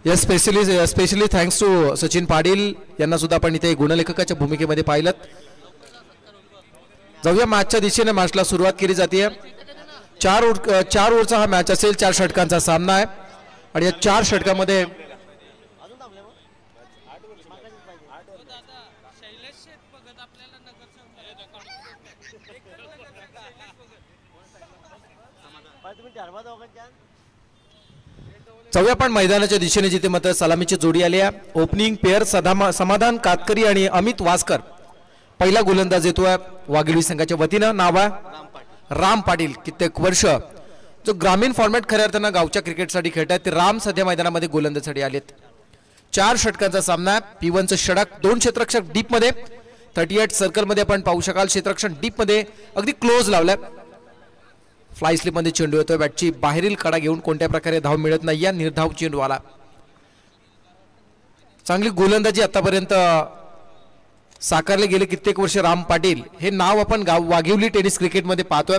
Yes, specially thanks to Sachin Patil यांना सुद्धा आपण इथे गुणलेखकाच्या भूमिकेमध्ये पाहिलं. जाऊया मॅचच्या दिशेने. मॅचला सुरुवात केली जाते. 4 ओव्हरचा हा मॅच असेल. 4 षटकांचा सामना आहे आणि या 4 षटकामध्ये जाऊया आपण मैदानाच्या दिशेने, जिथे मात्र सलामीची जोडी आली आहे. ओपनिंग पेअर समाधान कातकरी आणि अमित वासकर. पहिला गोलंदाज येतोय वाघिळी संघाच्या वतीनं. नाव आहे राम पाटील. कित्येक वर्ष जो ग्रामीण फॉर्मॅट खऱ्या अर्थानं गावच्या क्रिकेटसाठी खेळतात ते राम सध्या मैदानामध्ये गोलंदाजीसाठी आलेत. 4 षटकांचा सामना आहे. P1चं षटक, 2 क्षेत्ररक्षक डीप मध्ये, 38 सर्कल मध्ये आपण पाहू शकाल. क्षेत्ररक्षण डीप मध्ये अगदी क्लोज लावलाय. फ्लाय स्लिप मध्ये चेंडू येतोय. बॅटची बाहेरील कडा घेऊन कोणत्या प्रकारे धाव मिळत नाही. या निर्धाव चेंडू आला. चांगली गोलंदाजी आतापर्यंत साकारले गेले कित्येक वर्ष राम पाटील हे नाव आपण वाघिवली टेनिस क्रिकेटमध्ये पाहतोय.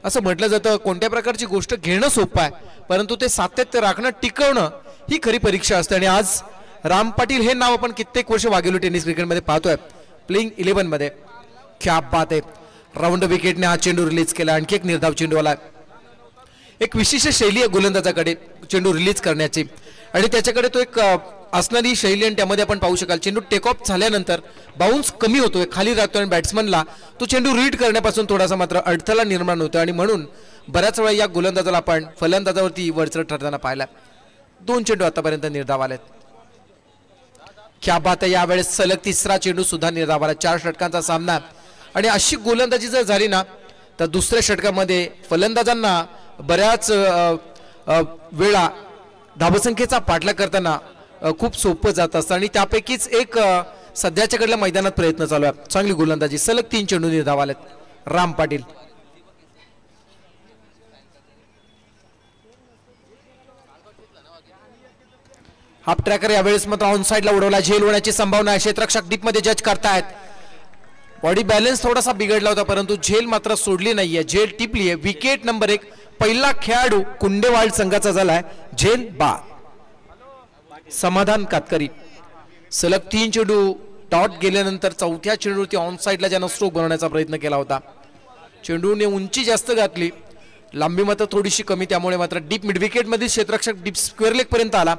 असं म्हटलं जातं कोणत्या प्रकारची गोष्ट घेणं सोपं आहे, परंतु ते सातत्य राखणं, टिकवणं ही खरी परीक्षा असते. आणि आज राम पाटील हे नाव आपण कित्येक वर्ष वाघिवली टेनिस क्रिकेटमध्ये पाहतोय. प्लेइंग 11 मध्ये. क्या बात आहे. राऊंड विकेटने हा चेंडू रिलीज केला. आणखी एक निर्धाव चेंडू आला. एक विशिष्ट शैली आहे गोलंदाजाकडे चेंडू रिलीज करण्याची आणि त्याच्याकडे तो एक असणारी शैली आणि त्यामध्ये आपण पाहू शकाल चेंडू टेक ऑफ झाल्यानंतर बाउन्स कमी होतोय, खाली राहतो आणि बॅट्समनला तो चेंडू रीड करण्यापासून थोडासा मात्र अडथळा निर्माण होतो आणि म्हणून बऱ्याच वेळा या गोलंदाजाला आपण फलंदाजावरती वरचढ ठरताना पाहिला. 2 चेंडू आतापर्यंत निर्धाव आलेत. क्या बात आहे. यावेळेस सलग 3रा चेंडू सुद्धा निर्धाव आला. 4 षटकांचा सामना आणि अशी गोलंदाजी जर झाली ना तर दुसऱ्या षटकामध्ये फलंदाजांना बऱ्याच वेळा धावसंख्येचा पाठलाग करताना खूप सोपं जात असतं आणि त्यापैकीच एक सध्याच्याकडल्या मैदानात प्रयत्न चालू आहे. चांगली गोलंदाजी. सलग 3 चेंडू निर्धाव आलेत. राम पाटील. हाफ ट्रॅकर यावेळेस मात्र ऑन साइडला उडवला. झेल होण्याची संभावना आहे. क्षेत्ररक्षक डीप मध्ये जज करतायत. बॉडी बॅलन्स थोडासा बिघडला होता परंतु झेल मात्र सोडली नाहीये. झेल टिपली आहे. Wicket number 1. पहिला खेळाडू कुंडेवाल संघाचा झालाय झेल बा. समाधान कातकरी. सलग 3 चेंडू डॉट गेल्यानंतर 4थ्या चेंडूवरती ऑन साइडला ज्यानं स्ट्रोक बनवण्याचा प्रयत्न केला होता. चेंडूने उंची जास्त घातली, लांबी मात्र थोडीशी कमी, त्यामुळे मात्र डीप मिड विकेट मध्ये क्षेत्ररक्षक डीप स्क्वेअर लेग पर्यंत आला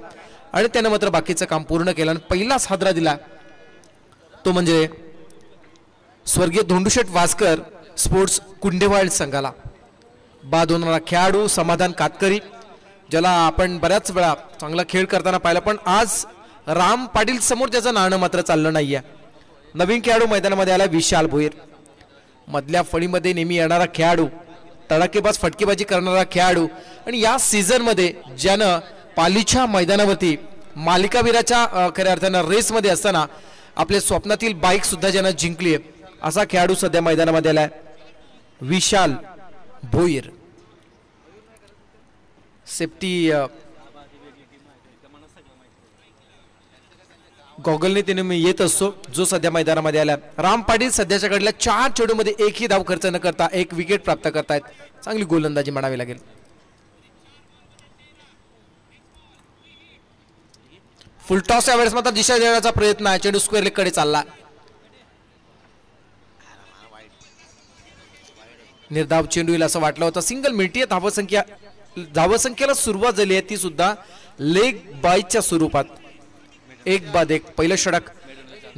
आणि त्यानं मात्र बाकीचं काम पूर्ण केलं आणि पहिलाच हादरा दिला तो म्हणजे स्वर्गीय धोंडूशेठ वासकर स्पोर्ट्स कुंडेवाळ संघाला. बाद होणारा खेळाडू समाधान कातकरी, ज्याला आपण बऱ्याच वेळा चांगला खेळ करताना पाहिला, पण आज राम पाटील समोर त्याचं नाणं मात्र चाललं नाहीये. नवीन खेळाडू मैदानामध्ये आला विशाल भोईर. मधल्या फळीमध्ये नेहमी येणारा खेळाडू, तडाखेबाज फटकेबाजी करणारा खेळाडू आणि या सीझन मध्ये ज्यानं पालीच्या मैदानावरती मालिकावीराच्या खऱ्या अर्थानं रेसमध्ये असताना आपल्या स्वप्नातील बाईक सुद्धा ज्यानं जिंकली आहे असा खेळाडू सध्या मैदानामध्ये आलाय विशाल भोईर. सेफ्टी गॉगलने त्याने येत असतो जो सध्या मैदानामध्ये आला. राम पाटील सध्याच्या कडल्या 4 चेंडूमध्ये एकही धाव खर्च न करता 1 विकेट प्राप्त करतायत. चांगली गोलंदाजी म्हणावी लागेल. फुल टॉस यावेळेस मात्र दिशा देण्याचा प्रयत्न आहे. चेंडू स्क्वेअर लेग कडे चालला. निर्धाव चेंडू येईल असं वाटलं होतं. सिंगल मिनिटीय धावसंख्येला सुरुवात झाली आहे ती सुद्धा लेग बायच्या स्वरूपात. 1 बाद 1. पहिलं षटक.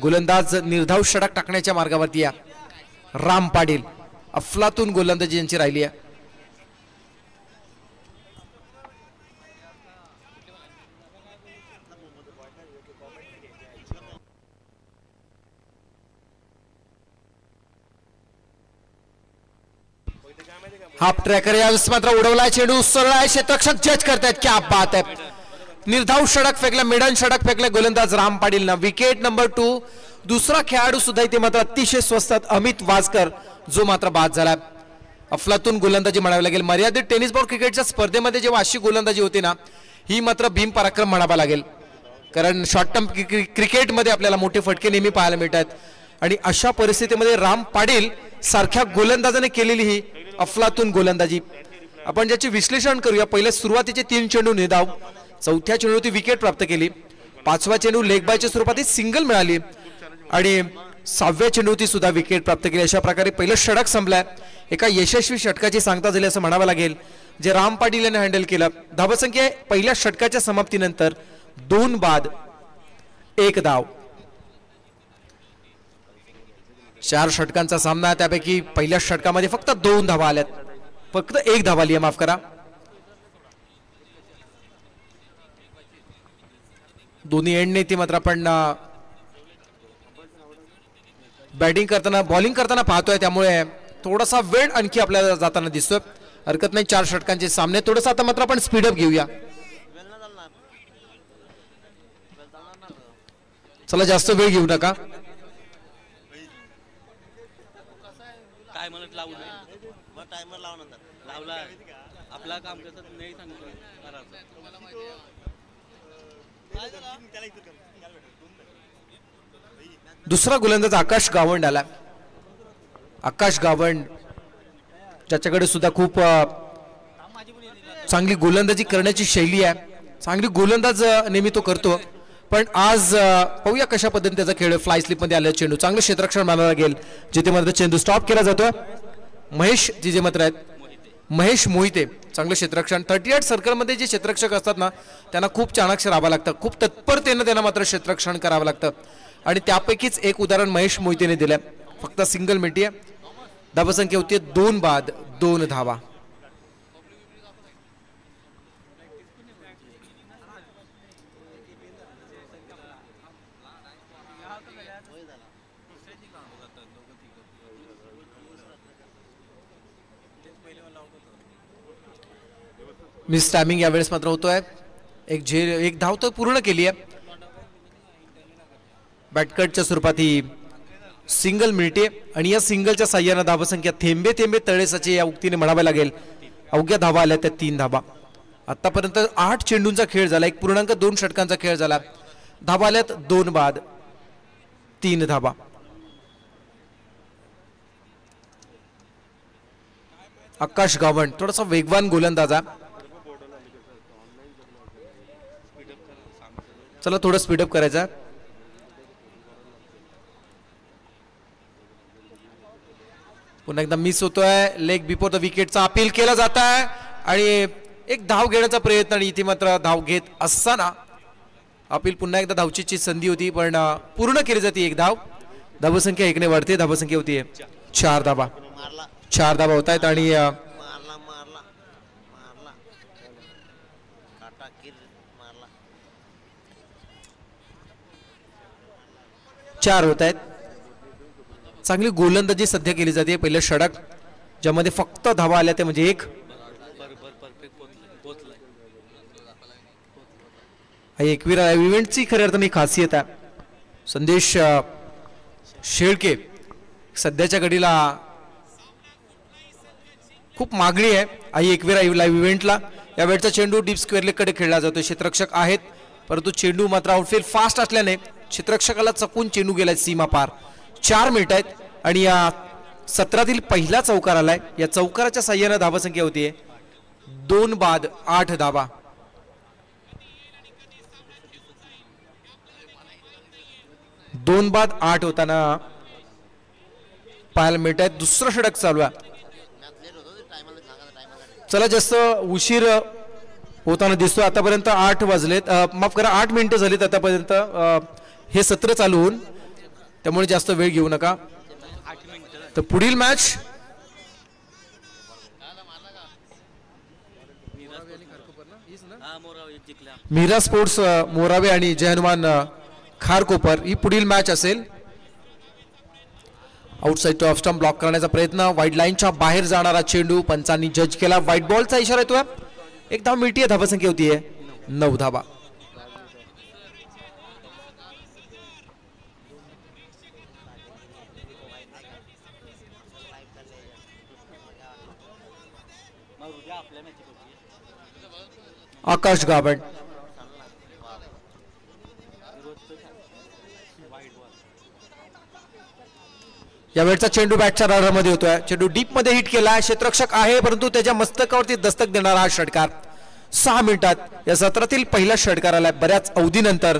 गोलंदाज निर्धाव षटक टाकण्याच्या मार्गावरती या राम पाटील. अफलातून गोलंदाजी यांची राहिली आहे. हाफ ट्रॅकर यावेळेस मात्र उडवलाय चेंडू. सरळ आहे. क्षेत्ररक्षक जज करतायत. क्या बात आहे. निर्धाव षटक फेकला, मिडन षटक फेकले गोलंदाज राम पाटील. Wicket number 2. दुसरा खेळाडू सुद्धा इथे मात्र अतिशय स्वस्तात अमित वासकर जो मात्र बाद झाला. अफलातून गोलंदाजी म्हणावी लागेल. मर्यादित टेनिस बॉल क्रिकेटच्या स्पर्धेमध्ये जेव्हा अशी गोलंदाजी होती ना ही मात्र भीम पराक्रम म्हणावा लागेल, कारण शॉर्ट टर्म क्रिकेटमध्ये आपल्याला मोठे फटके नेहमी पाहायला मिळतात आणि अशा परिस्थितीमध्ये राम पाटील सारख्या गोलंदाजाने केलेली ही अफलातून गोलंदाजी आपण ज्याचे विश्लेषण करूया. पहिले सुरुवातीचे 3 चेंडू निर्धाव, चौथ्या चेंडूवरती विकेट प्राप्त केली. पाचवा चेंडू लेग बायच्या स्वरूपात सिंगल मिळाली आणि 6व्या चेंडूवरती सुद्धा विकेट प्राप्त केली. अशा प्रकारे पहिलं षटक संपलंय. एका यशस्वी षटकाची सांगता झाली असं म्हणावं लागेल जे राम पाटील यांनी हँडल केलं. धावसंख्या पहिल्या षटकाच्या समाप्तीनंतर 2 बाद 1 धाव. 4 षटकांचा सामना, त्यापैकी पहिल्या षटकामध्ये फक्त 2 धावा आल्यात, फक्त 1 धावा आली, माफ करा. दोन्ही एंडने ती मात्र आपण बॅटिंग करताना बॉलिंग करताना पाहतोय, त्यामुळे थोडासा वेळ आणखी आपल्याला जाताना दिसतोय. हरकत नाही, 4 षटकांचे सामने. थोडंसं आता मात्र आपण स्पीडअप घेऊया. चला, जास्त वेळ घेऊ नका. दुसरा गोलंदाज आकाश गावंड आला. आकाश गावंड ज्याच्याकडे सुद्धा खूप चांगली गोलंदाजी करण्याची शैली आहे, चांगली गोलंदाज नेहमी तो करतो. पण आज पाहूया कशा पद्धतीने त्याचा खेळ. फ्लाय स्लिप मध्ये आलेला चेंडू, चांगलं क्षेत्ररक्षण मानायला लागेल, जिथे मात्र चेंडू स्टॉप केला जातो. महेश जे मात्र आहेत, महेश मोहिते, चांगलं क्षेत्ररक्षण. 38 सर्कलमध्ये जे क्षेत्ररक्षक असतात ना, त्यांना खूप चाणाक्ष राहावं लागतं, खूप तत्परतेनं त्यांना मात्र क्षेत्ररक्षण करावं लागतं. आणि त्यापैकीच एक उदाहरण महेश मोहितेने दिलं. फक्त सिंगल मिळते. धावसंख्या होती 2 बाद 2 धावा. मिस टायमिंग यावेळेस मात्र होतोय. एक धाव तर पूर्ण केली आहे. बॅटकटच्या स्वरूपात ही सिंगल मिळते आणि या सिंगलच्या साह्यानं धावसंख्या थेंबे थेंबे तळेसाचे या उक्तीने म्हणावे लागेल. अवघ्या धावा आल्या त्या 3 धावा. आतापर्यंत 8 चेंडूंचा खेळ झाला, 1.2 षटकांचा खेळ झाला. धावा आल्यात 2 बाद 3 धावा. आकाश गावंड थोडासा वेगवान गोलंदाजा. चला, थोडं स्पीडअप करायचं. पुन्हा एकदा मिस होतोय. लेग बिफोर द विकेटचा अपील केला जात आहे आणि एक धाव घेण्याचा प्रयत्न, आणि इथे मात्र धाव घेत असताना अपील पुन्हा एकदा धावचीची संधी होती, पण पूर्ण केली जाते 1 धाव. धावसंख्या 1 ने वाढते. धावसंख्या होती 4 धावा. 4 धावा होत आहेत आणि 4 होत आहेत. चांगली गोलंदाजी सध्या केली जाते. पहिलं षटक ज्यामध्ये फक्त धावा आल्या ते म्हणजे 1. एकविरा इव्हेंटची खऱ्या अर्थाने खासियत आहे. संदेश शेळके सध्याच्या घडीला खूप मागणी आहे आई एकविरा लाईव्ह इव्हेंटला. यावेळचा चेंडू डीप स्क्वेअर लेगकडे खेळला जातो. क्षेत्ररक्षक आहेत, परंतु चेंडू मात्र आउटफील्ड फास्ट असल्याने क्षेत्ररक्षकाला चकून चेंडू गेलाय सीमा पार. 4 मिनिट आहेत आणि या सत्रातील पहिला चौकार आलाय. या चौकाराच्या साह्यानं धावसंख्या होतीये 2 बाद 8 धावा. दोन बाद 8 होताना पाहायला मिळत आहे. दुसरं षटक चालू आहे. चला, जास्त उशीर होताना दिसतो. आतापर्यंत 8 वाजलेत, माफ करा 8 मिनिटं झालीत आतापर्यंत हे सत्र चालू होऊन, त्यामुळे जास्त वेळ घेऊ नका. तर पुढील मॅच मीरा स्पोर्ट्स मोरावे आणि जय हनुमान खारकोपर ही पुढील मॅच असेल. Outside two off stump block करण्याचा प्रयत्न, वाईड लाईनच्या बाहेर जाणारा चेंडू पंचांनी जज केला. व्हाईट बॉलचा इशारा येतोय. 1 धाव मिळतीये. धावसंख्या होतीये 9 धावा. आकाश गावंड यावेळचा चेंडू बॅटच्या राडामध्ये होतोय. चेंडू डीप मध्ये हिट केला. क्षेत्ररक्षक आहे, परंतु त्याच्या मस्तकावरती दस्तक देणारा हा षटकार. 6 मिनिटात या सत्रातील पहिला षटकार आलाय. बऱ्याच अवधीनंतर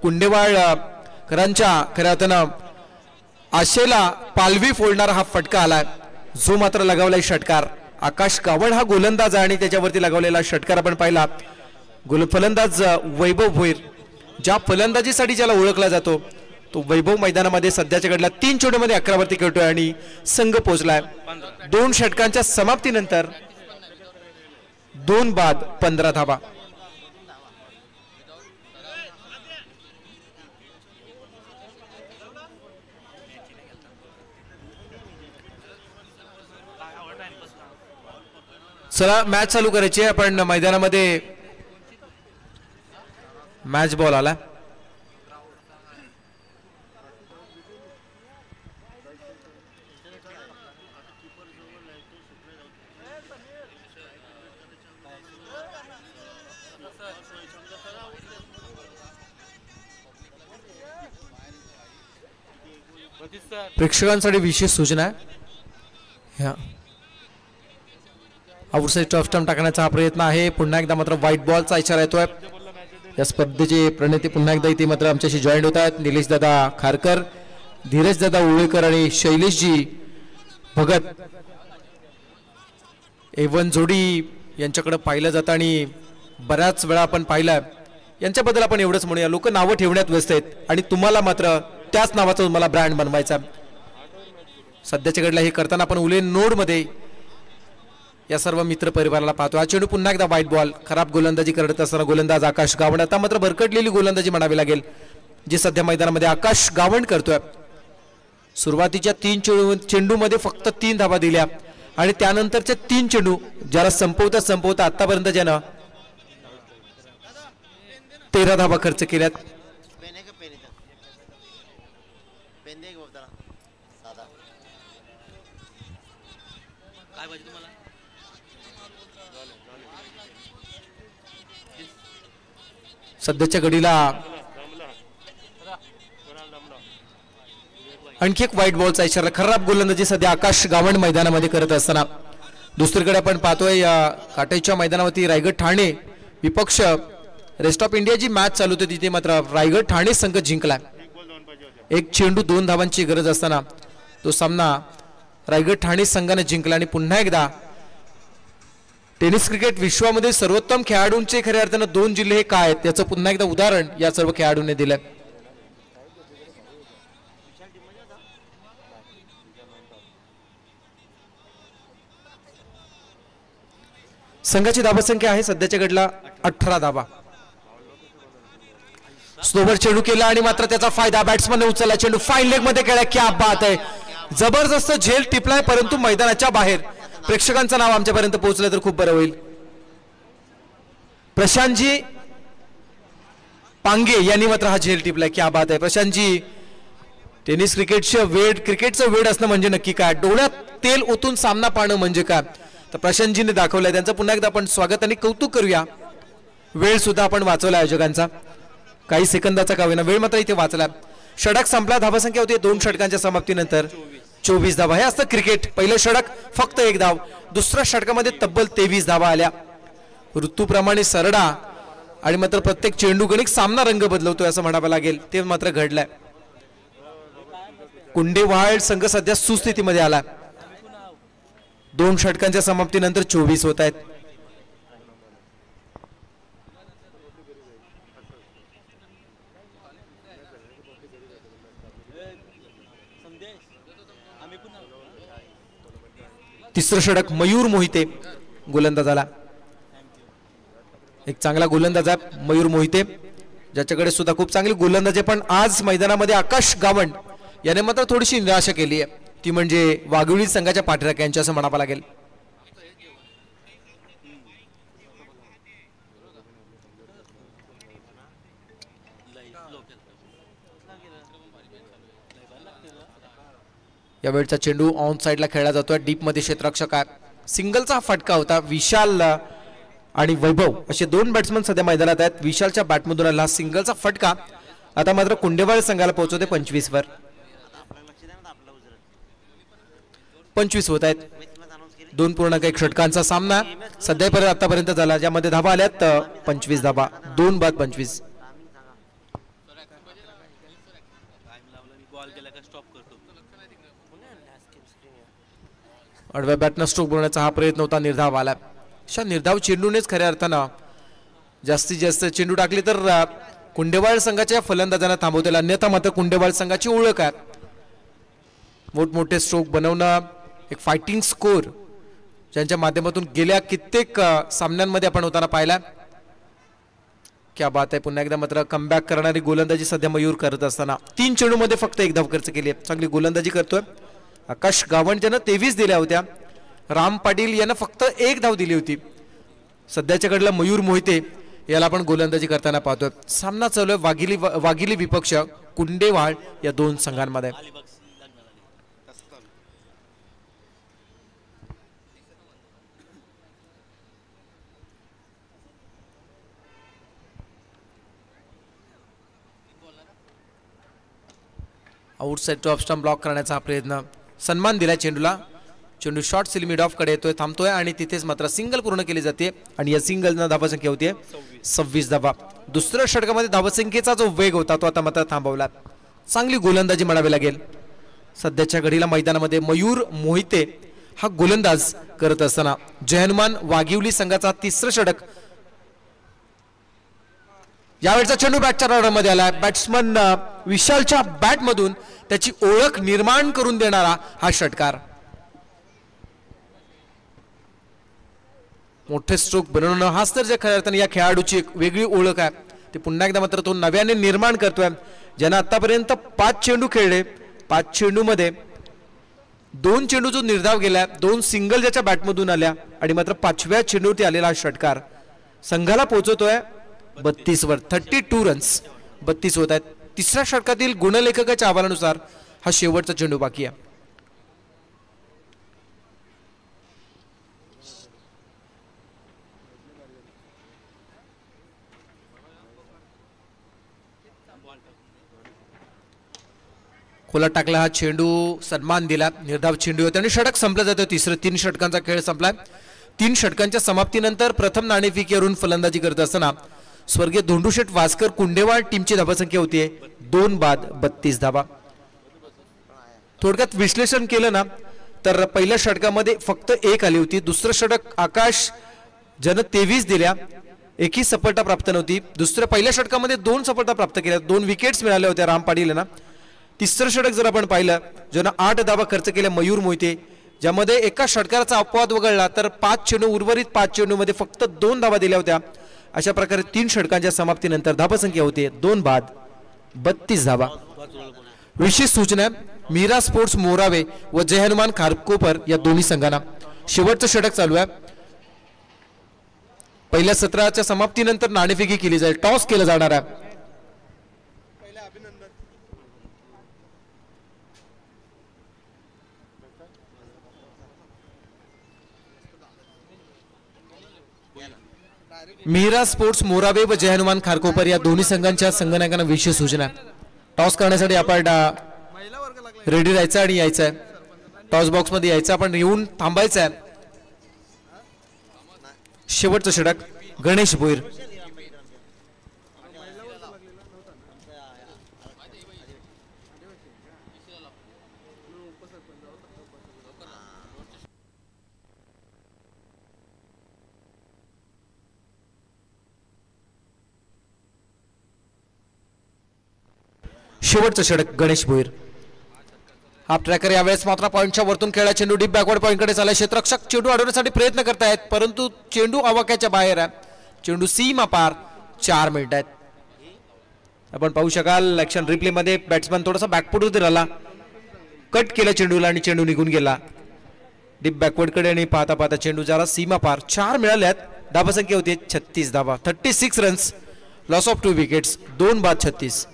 कुंडेवाळकरांच्या खऱ्या अर्थानं आशेला पालवी फोडणारा हा फटका आलाय, जो मात्र लगावलाय षटकार. आकाश गावण हा गोलंदाज आहे आणि त्याच्यावरती लगावलेला षटकार आपण पाहिला. फलंदाज वैभव भोईर, ज्या फलंदाजीसाठी ज्याला ओळखला जातो तो वैभव मैदानामध्ये सध्याच्या घडला 3 चेंडूमध्ये 11 वरती खेळतोय आणि संघ पोहोचलाय. 2 षटकांच्या समाप्तीनंतर 2 बाद 15 धावा. चला मॅच चालू करायची आहे. आपण मैदानामध्ये मॅच बॉल आला. प्रेक्षकांसाठी विशेष सूचना आहे, आउटसाइड टफ स्टंप टाकण्याचा हा प्रयत्न आहे. पुन्हा एकदा मात्र व्हाईट बॉलचा इशारा येतोय. या स्पर्धेचे प्रणेते पुन्हा एकदा इथे मात्र आमच्याशी जॉईन होत आहेत. निलेश दादा खारकर, धीरज दादा उळेकर आणि शैलेशजी भगत. एवन जोडी यांच्याकडे पाहिलं जातं आणि बऱ्याच वेळा आपण पाहिलं यांच्याबद्दल आपण एवढंच म्हणूया, लोक नावं ठेवण्यात व्यस्त आहेत आणि तुम्हाला मात्र त्याच नावाचा तुम्हाला ब्रँड बनवायचा. सध्याच्या घडला हे करताना आपण उले नोड मध्ये या सर्व मित्र परिवाराला पाहतो. हा चेंडू पुन्हा एकदा व्हाईट बॉल. खराब गोलंदाजी करत असताना गोलंदाज आकाश गावण, आता मात्र भरकटलेली गोलंदाजी म्हणावी लागेल जी सध्या मैदानामध्ये आकाश गावण करतोय. सुरुवातीच्या 3 चेंडूमध्ये फक्त 3 धावा दिल्या आणि त्यानंतरच्या 3 चेंडू ज्याला संपवता आतापर्यंत ज्यानं 13 धावा खर्च केल्यात. सध्याच्या घडीला आणखी एक व्हाईट बॉलचा इशारा. खराब गोलंदाजी सध्या आकाश गावण मैदानामध्ये करत असताना दुसरीकडे आपण पाहतोय काटेच्या मैदानावरती रायगड ठाणे विपक्ष रेस्ट ऑफ इंडिया जी मॅच चालू होती तिथे मात्र रायगड ठाणे संघ जिंकलाय. 1 चेंडू 2 धावांची गरज असताना तो सामना रायगड ठाणे संघाने जिंकला. आणि पुन्हा एकदा टेनिस क्रिकेट विश्वामध्ये सर्वोत्तम खेळाडूंचे खऱ्या अर्थानं 2 जिल्हे हे काय आहेत याचं पुन्हा एकदा उदाहरण या सर्व खेळाडूंनी दिलं. संघाची धावसंख्या आहे सध्याच्या घडला 18 धावा. स्लोवर चेंडू केला आणि मात्र त्याचा फायदा बॅट्समनने उचलला. चेंडू फाईन लेग मध्ये खेळला. क्या बात आहे, जबरदस्त झेल टिपलाय परंतु मैदानाच्या बाहेर. प्रेक्षकांचं नाव आमच्यापर्यंत पोहोचलं तर खूप बरं होईल. प्रशांतजी पांगे यांनी मात्र हा झेल टिपलाय. क्या बात आहे प्रशांतजी. टेनिस क्रिकेटचं वेड असणं म्हणजे नक्की काय, डोळ्यात तेल ओतून सामना पाहणं म्हणजे काय, तर प्रशांतजीने दाखवलंय. त्यांचं पुन्हा एकदा आपण स्वागत आणि कौतुक करूया. वेळ सुद्धा आपण वाचवला आयोजकांचा, काही सेकंदाचा का होईना वेळ मात्र इथे वाचला. षटक संपला. धावसंख्या होती 2 षटकांच्या समाप्तीनंतर 24 धावा. हे असतं क्रिकेट. पहिलं षटक फक्त 1 धाव, दुसऱ्या षटकामध्ये तब्बल 23 धावा आल्या. ऋतूप्रमाणे सरडा आणि मात्र प्रत्येक चेंडू गणिक सामना रंग बदलवतोय असं म्हणावं लागेल. ते मात्र घडलंय. कुंडेवाळ संघ सध्या सुस्थितीमध्ये आला. 2 षटकांच्या समाप्तीनंतर 24 होत आहेत. तिसरं षटक मयूर मोहिते गोलंदाजाला. एक चांगला गोलंदाज आहे मयूर मोहिते, ज्याच्याकडे सुद्धा खूप चांगली गोलंदाजी. पण आज मैदानामध्ये आकाश गावण याने मात्र थोडीशी निराशा केली आहे, ती म्हणजे वाघोली संघाच्या पाठराख्यांची असं म्हणावं लागेल. या वेळचा चेंडू ऑन साइडला खेळला जातोय. डीप मध्ये क्षेत्ररक्षक आहे. सिंगलचा फटका होता. विशाल आणि वैभव असे 2 बॅट्समन सध्या मैदानात आहेत. विशालच्या बॅटमधून आला सिंगलचा फटका. आता मात्र कुंडेवाळ संघाला पोहोचवते 25 वर. 25 होत आहेत. 2.1 षटकांचा सामना सध्यापर्यंत आतापर्यंत झाला, ज्यामध्ये धाबा आल्यात 25 धाबा, 2 बाद 25. आडव्या बॅटनं स्ट्रोक बनवण्याचा हा प्रयत्न होता, निर्धाव आला. अशा निर्धाव चेंडूनेच खऱ्या अर्थानं जास्तीत जास्त चेंडू टाकले तर कुंडेवाळ संघाच्या फलंदाजांना थांबवतील, अन्यथा मात्र कुंडेवाळ संघाची ओळख आहे मोठमोठे स्ट्रोक बनवणं, एक फायटिंग स्कोर ज्यांच्या माध्यमातून गेल्या कित्येक सामन्यांमध्ये आपण होताना पाहिला. क्या बात आहे. पुन्हा एकदा मात्र कमबॅक करणारी गोलंदाजी सध्या मयूर करत असताना 3 चेंडूमध्ये फक्त 1 धाव खर्च केली आहे. चांगली गोलंदाजी करतोय. आकाश गावंड ज्यानं 23 दिल्या होत्या, राम पाटील यांना फक्त 1 धाव दिली होती. सध्याच्या कडला मयूर मोहिते याला आपण गोलंदाजी करताना पाहतोय. सामना चालू आहे वाघिली विपक्ष कुंडेवाळ या 2 संघांमध्ये. आउटसाइड टॉप स्टंप ब्लॉक करण्याचा हा प्रयत्न, सन्मान दिला चेंडूला. चेंडू शॉर्ट सिल मिड ऑफ कडे येतोय, थांबतोय आणि तिथेच मात्र सिंगल पूर्ण केली जाते आणि या सिंगलनं धावसंख्या होती 26 धावा. दुसऱ्या षटकामध्ये धावसंख्येचा जो वेग होता तो आता मात्र थांबवला. चांगली गोलंदाजी म्हणावी लागेल. सध्याच्या घडीला मैदानामध्ये मयूर मोहिते हा गोलंदाज करत असताना जय हनुमान वाघिवली संघाचा 3रं षटक. यावेळचा चेंडू बॅटच्या राउंडमध्ये आला. बॅट्समन विशालच्या बॅटमधून त्याची ओळख निर्माण करून देणारा हा षटकार. मोठे स्ट्रोक बनवणं हाच तर जे खऱ्या अर्थाने या खेळाडूची एक वेगळी ओळख आहे. ते पुन्हा एकदा मात्र तो नव्याने निर्माण करतोय. ज्यानं आतापर्यंत 5 चेंडू खेळले, 5 चेंडूमध्ये 2 चेंडू जो निर्धाव गेला, 2 सिंगल ज्याच्या बॅटमधून आल्या आणि मात्र 5व्या चेंडूवरती आलेला हा षटकार संघाला पोहोचवतोय 32 वर. 32 रन्स 32 होत आहेत. 3ऱ्या षटकातील गुणलेखकाच्या अहवालानुसार हा शेवटचा चेंडू बाकी आहे. खोला टाकला हा चेंडू, सन्मान दिला, निर्धाव चेंडू होते आणि षटक संपलं जातं. 3 षटकांचा खेळ संपलाय. 3 षटकांच्या समाप्तीनंतर प्रथम नाणेफेकीवरून फलंदाजी करत असताना स्वर्गीय धोंडूशेठ वासकर कुंडेवाळ टीमची धावसंख्या होती 2 बाद 32 धावा. थोडक्यात विश्लेषण केलं ना तर पहिल्या षटकामध्ये फक्त 1 आली होती. दुसरं षटक आकाश ज्यानं 23 दिल्या, एकही सफलता प्राप्त नव्हती. पहिल्या षटकामध्ये 2 सफलता प्राप्त केल्या, 2 विकेट्स मिळाल्या होत्या राम पाटील यांना. 3रं षटक जर आपण पाहिलं, ज्यानं 8 धावा खर्च केल्या मयूर मोहिते, ज्यामध्ये एका षटकाराचा अपवाद वगळला तर 5 चेंडू उर्वरित 5 चेंडूमध्ये फक्त 2 धावा दिल्या होत्या. अशा प्रकारे 3 षटकांच्या समाप्तीनंतर धावसंख्या होते 2 बाद 32 धावा. विशेष सूचना, मीरा स्पोर्ट्स मोरावे व जय हनुमान खारकोपर या दोन्ही संघांना शेवटचं षटक चालू आहे. पहिल्या सत्राच्या समाप्तीनंतर नाणेफेकी केली जाईल, टॉस केलं जाणार आहे. मीरा स्पोर्ट्स मोरावे व जय हनुमान खारकोपर या दोन्ही संघांच्या संघनायकांना विशेष सूचना, टॉस करण्यासाठी आपण रेडी राहायचं आणि यायचं आहे. टॉस बॉक्स मध्ये यायचं, आपण येऊन थांबायचं आहे. शेवटचं षटक गणेश भोईर. शेवटचं षटक गणेश भोईर. हाफ ट्रॅकर यावेळेस मात्र पॉईंटच्या वरतून खेळला चेंडू डीप बॅकवर्ड पॉईंटकडे चालला. क्षेत्ररक्षक चेंडू अडवण्यासाठी प्रयत्न करतायत, परंतु चेंडू आवाक्याच्या बाहेर आहे. चेंडू सीमा पार. 4 मिनिट आहेत. आपण पाहू शकाल ऍक्शन रिप्ले मध्ये बॅट्समन थोडासा बॅकफुट मध्ये राहिला, कट केला चेंडूला आणि चेंडू निघून गेला डीप बॅकवर्ड कडे आणि पाहता पाहता चेंडू जरा सीमा पार. 4 मिळाल्यात. धावसंख्या होती 36 धावा, 36 रन्स, लॉस ऑफ 2 विकेट्स, 2 बाद 36.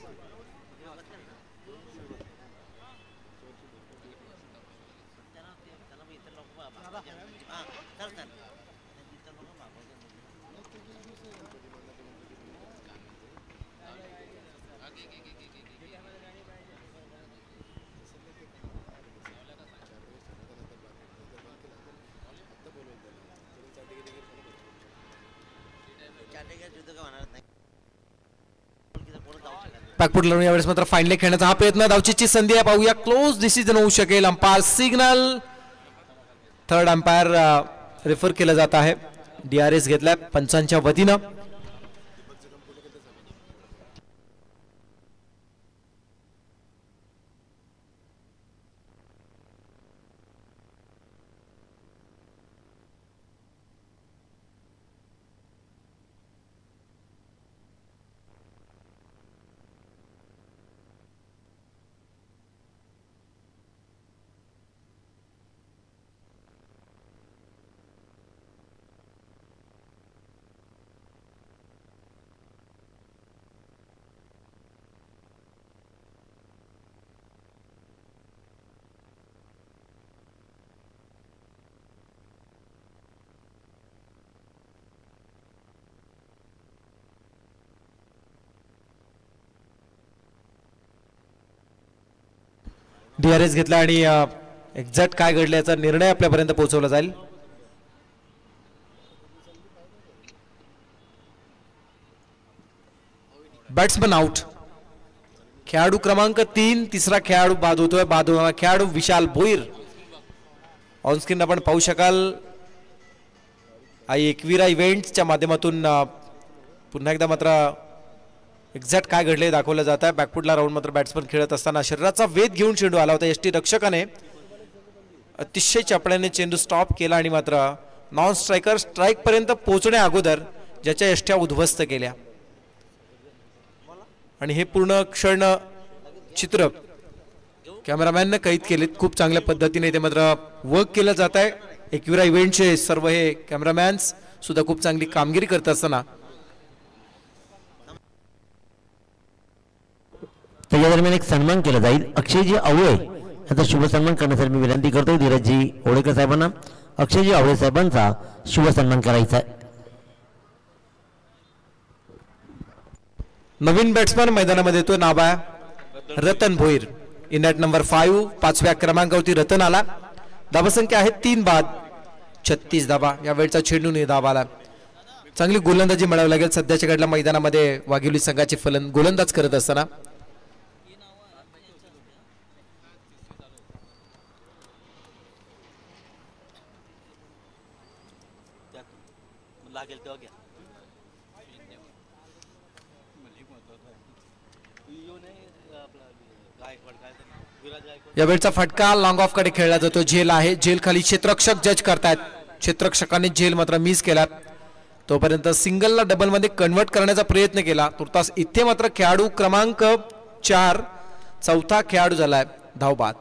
बॅकफूट लावून यावेळेस मात्र फाईनली खेळण्याचा हा प्रयत्न, धावचीची संधी आहे, पाहूया क्लोज डिसिजन होऊ शकेल. Umpire signal, third umpire refer केलं जात आहे. DRS घेतलाय पंचांच्या वतीनं. DRS घेतला आणि एक्झॅक्ट काय घडलं याचा निर्णय आपल्यापर्यंत पोहोचवला जाईल. Batsman out. खेळाडू क्रमांक 3 तिसरा खेळाडू बाद होतोय. बाद होणारा खेळाडू विशाल भोईर. ऑनस्क्रीन आपण पाहू शकाल. एकविरा इव्हेंट्सच्या माध्यमातून पुन्हा एकदा मात्र एक्झॅक्ट काय घडले दाखवलं जात आहे. बॅकफुटला राऊंड मात्र बॅट्समन खेळत असताना शरीराचा वेध घेऊन चेंडू आला होता. यष्टी रक्षकाने अतिशय चपळ्याने चेंडू स्टॉप केला आणि मात्र नॉन स्ट्रायकर स्ट्राईक पर्यंत पोहोचण्या अगोदर ज्याच्या यष्ट्या उद्ध्वस्त केल्या. आणि हे पूर्ण क्षण चित्र कॅमेरामॅनने कैद केलेत. खूप चांगल्या पद्धतीने ते मात्र वर्क केलं जात आहे. एकविरा इव्हेंटचे सर्व हे कॅमेरामॅन्स सुद्धा खूप चांगली कामगिरी करत असताना त्या दरम्यान एक सन्मान केला जाईल. अक्षयजी आवळे यांचा शुभ सन्मान करण्यासाठी मी विनंती करतो. धीरजजी ओळेकर साहेबांना अक्षयजी आवळे साहेबांचा शुभ सन्मान करायचा आहे. नवीन बॅट्समन मैदानामध्ये येतो. नाव आहे Ratan Bhoir. In at number 5 5व्या क्रमांकावरती रतन आला. धावसंख्या आहे 3 बाद 36 धावा. या वेळचा चेंडू धाव आला. चांगली गोलंदाजी मिळावी लागेल सध्याच्या घडल्या मैदानामध्ये वाघिवली संघाचे गोलंदाज करत असताना. या वेळचा फटका लॉंग ऑफ कडे खेळला जातो. झेल आहे. झेल खाली क्षेत्ररक्षक जज करतायत. क्षेत्ररक्षकाने झेल मात्र मिस केला. तोपर्यंत सिंगलला डबल मध्ये कन्वर्ट करण्याचा प्रयत्न केला. तुर्तास इथे मात्र खेळाडू क्रमांक 4 चौथा खेळाडू झालाय धावबाद.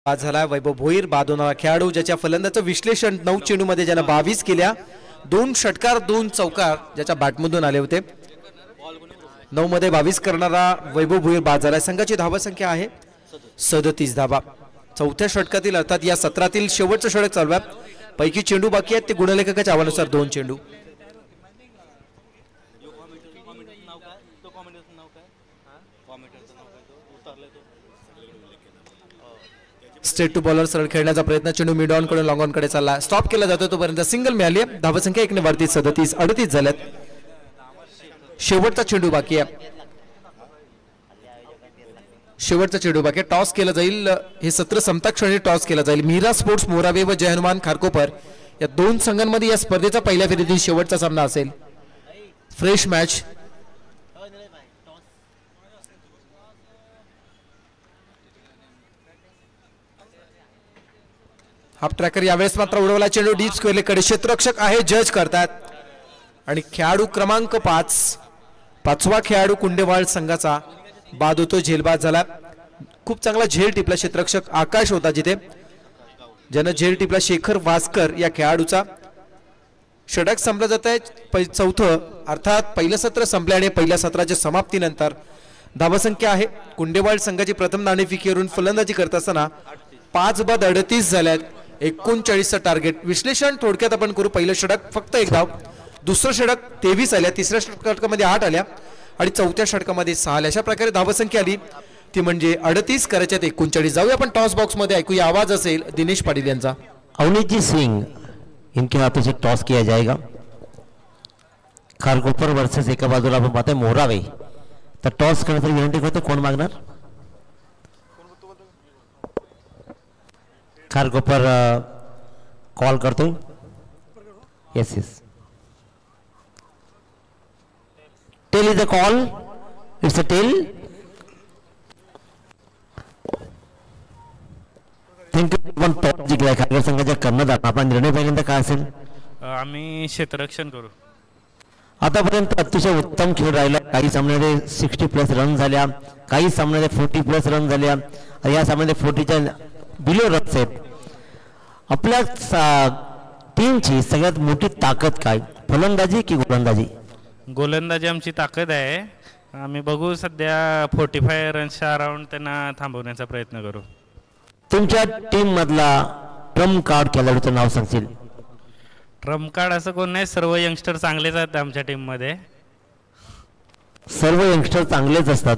बाद झाला वैभव भोईर. बाद होणारा खेळाडू ज्याच्या फलंदाचं विश्लेषण 9 चेंडू मध्ये ज्यानं 22 केल्या. 2 षटकार 2 चौकार ज्याच्या बॅटमधून आले होते. 9 मध्ये 22 करणारा वैभव भोईर बाद झाला. संघाची धावा संख्या आहे 37 धावा. चौथ्या षटकातील अर्थात या सत्रातील शेवटचं षटक चालू आहे. पैकी चेंडू बाकी आहेत ते गुणलेखकाच्या आव्हानानुसार 2 चेंडू. स्ट्रेट टू बॉलर सरळ खेळण्याचा प्रयत्न. चेंडू मिड ऑन कडून लॉंग ऑन कडे चालला. स्टॉप केला जातो. तोपर्यंत सिंगल मिळाली. धावसंख्या 1 ने वरती 37 38 झाल्यात. शेवटचा चेंडू बाकी आहे. शेवटचा चेंडू बाकी. टॉस केला जाईल. हे सत्र संपता क्षणी टॉस केला जाईल. मीरा स्पोर्ट्स मोरावे व जय हनुमान खारकोपर या 2 संघांमध्ये या स्पर्धेचा पहिल्या फेरीतील शेवटचा सामना असेल. Fresh match. हाफ ट्रॅकर यावेळेस मात्र उडवला. चेंडू डीप स्क्वेअरकडे क्षेत्ररक्षक आहे जज करतात. आणि खेळाडू क्रमांक 5 पाचवा खेळाडू कुंडेवाळ संघाचा बाद होतो. झेलबाद झाला. खूप चांगला झेल टिपला क्षेत्ररक्षक आकाश होता जिथे, ज्यानं झेल टिपला शेखर वासकर या खेळाडूचा. षटक संपलं जात आहे. चौथं अर्थात पहिलं सत्र संपल्याने पहिल्या सत्राच्या समाप्तीनंतर धावसंख्या आहे कुंडेवाड संघाची प्रथम नाणेफेकीवरून फलंदाजी करत असताना 5 बाद 38 झाल्यात. 39चं टार्गेट. विश्लेषण थोडक्यात आपण करू. पहिलं षटक फक्त 1 धाव, दुसरं षटक 23 आल्या, तिसऱ्या षटकामध्ये 8 आल्या आणि चौथ्या षटकामध्ये 6 आल्या. अशा प्रकारे धावसंख्या आली ती म्हणजे 38 करायच्यात 39. जाऊया आपण टॉस बॉक्स मध्ये, ऐकूया आवाज असेल दिनेश पाटील यांचा. अवनीत सिंह इनके हाथों से टॉस किया जाएगा. खारकोपर वर्सेस एका बाजूला आपण पाहतोय मोरावे. तर टॉस करण्यासाठी विनंती करतो, कोण मागणार? खारकोपर कॉल करतोय. Yes yes, tail is a call. It's a tail. Thank you. पण टॉस जिंकलाय खारघर संघाच्या कर्णधार. आपला निर्णय पहिल्यांदा काय असेल? आम्ही क्षेत्ररक्षण करू. आतापर्यंत अतिशय उत्तम खेळ राहिला. काही सामन्यामध्ये 60+ रन झाल्या, काही सामन्यामध्ये 40+ रन झाल्या, या सामन्यामध्ये 40च्या बिलो रन्स आहेत. आपल्या टीमची सगळ्यात मोठी ताकद काय, फलंदाजी की गोलंदाजी? गोलंदाजी आमची ताकद आहे. आम्ही बघू, सध्या 45 रन्सच्या अराउंड त्यांना थांबवण्याचा प्रयत्न करू. तुमच्या टीम मधला ट्रम्प कार्ड खेळाडूचं नाव सांगशील? ट्रम्प कार्ड असं कोण नाही, सर्व यंगस्टर चांगलेच आहेत आमच्या टीममध्ये. सर्व यंगस्टर चांगलेच असतात,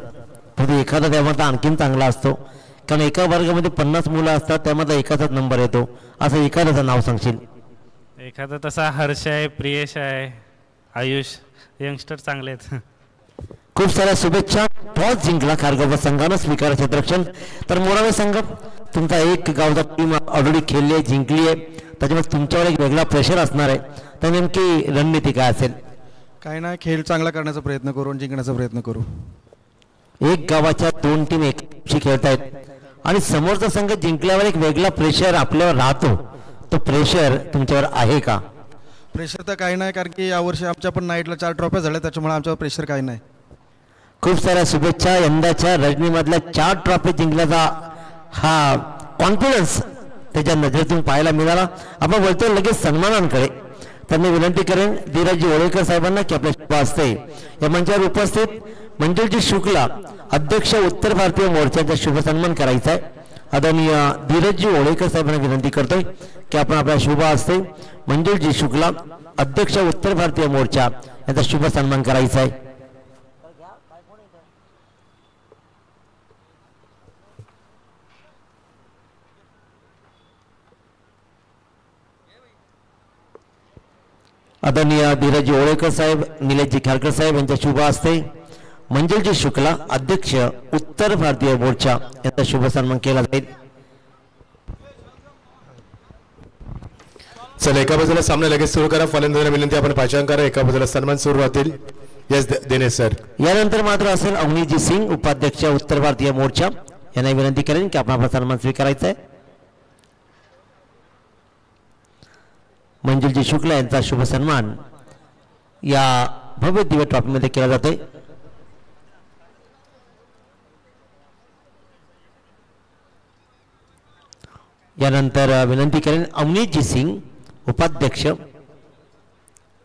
पण एखादा त्यामध्ये आणखीन चांगला असतो. कारण एका वर्गामध्ये 50 मुलं असतात, त्यामध्ये एकाचाच नंबर येतो. असं एखाद्याचं नाव सांगशील? एखादा तसा हर्ष आहे, प्रियेश आहे, आयुष, यंगस्टर चांगले आहेत. खूप साऱ्या शुभेच्छा. टॉस जिंकला खारघर संघानं, स्वीकार क्षेत्ररक्षण. तर मोरावे संघ, तुमचा एक गावचा टीम ऑलरेडी खेळली आहे, जिंकली आहे, त्याच्यामुळे तुमच्यावर एक वेगळा प्रेशर असणार आहे. तर नेमकी रणनीती काय असेल? काय नाही, खेळ चांगला करण्याचा प्रयत्न करू आणि जिंकण्याचा प्रयत्न करू. एक गावाच्या 2 टीम एकशी खेळतायत आणि समोरचा संघ जिंकल्यावर एक वेगळा प्रेशर आपल्यावर राहतो. तो प्रेशर तुमच्यावर आहे का? प्रेशर तर काही नाही, कारण की यावर्षी आमच्या पण नाईटला 4 ट्रॉफ्या झाल्या, त्याच्यामुळे आमच्यावर प्रेशर काही नाही. खूप साऱ्या शुभेच्छा. यंदाच्या रजनीमधल्या 4 ट्रॉफी जिंकल्याचा हा कॉन्फिडन्स त्याच्या नजरेतून पाहायला मिळाला. आपण बोलतो लगेच सन्मानांकडे. तर मी विनंती करेन धीरजी ओळेकर साहेबांना की आपल्या शुभ हस्ते या मंचावर उपस्थित मंजुलजी शुक्ला, अध्यक्ष उत्तर भारतीय मोर्चाचा शुभ सन्मान करायचा आहे. आदरणीय धीरजी ओळेकर साहेबांना विनंती करतोय की आपण आपल्या शुभ हस्ते मंजुलजी शुक्ला, अध्यक्ष उत्तर भारतीय मोर्चा यांचा शुभ सन्मान करायचा आहे. आदरणीय धीरजी ओळेकर साहेब, निलेशजी खारकर साहेब यांच्या शुभ हस्ते मंजुलजी शुक्ला, अध्यक्ष उत्तर भारतीय मोर्चा यांचा शुभ सन्मान केला जाईल. चला, एका बाजूला सामना लगेच सुरू करा. फलंदाजांना विनंती, आपण पाचारण करा. एका बाजूला सन्मान सुरू राहतील. Yes Dinesh sir. यानंतर मात्र असेल अवनीतजी सिंग, उपाध्यक्ष उत्तर भारतीय मोर्चा, यांना विनंती करेन की आपण आपला सन्मान स्वीकारायचा आहे. मंजुलजी शुक्ला यांचा शुभ सन्मान या भव्य दिव्य ट्रॉफीमध्ये केला जातोय. यानंतर विनंती करेन अवनीतजी सिंग, उपाध्यक्ष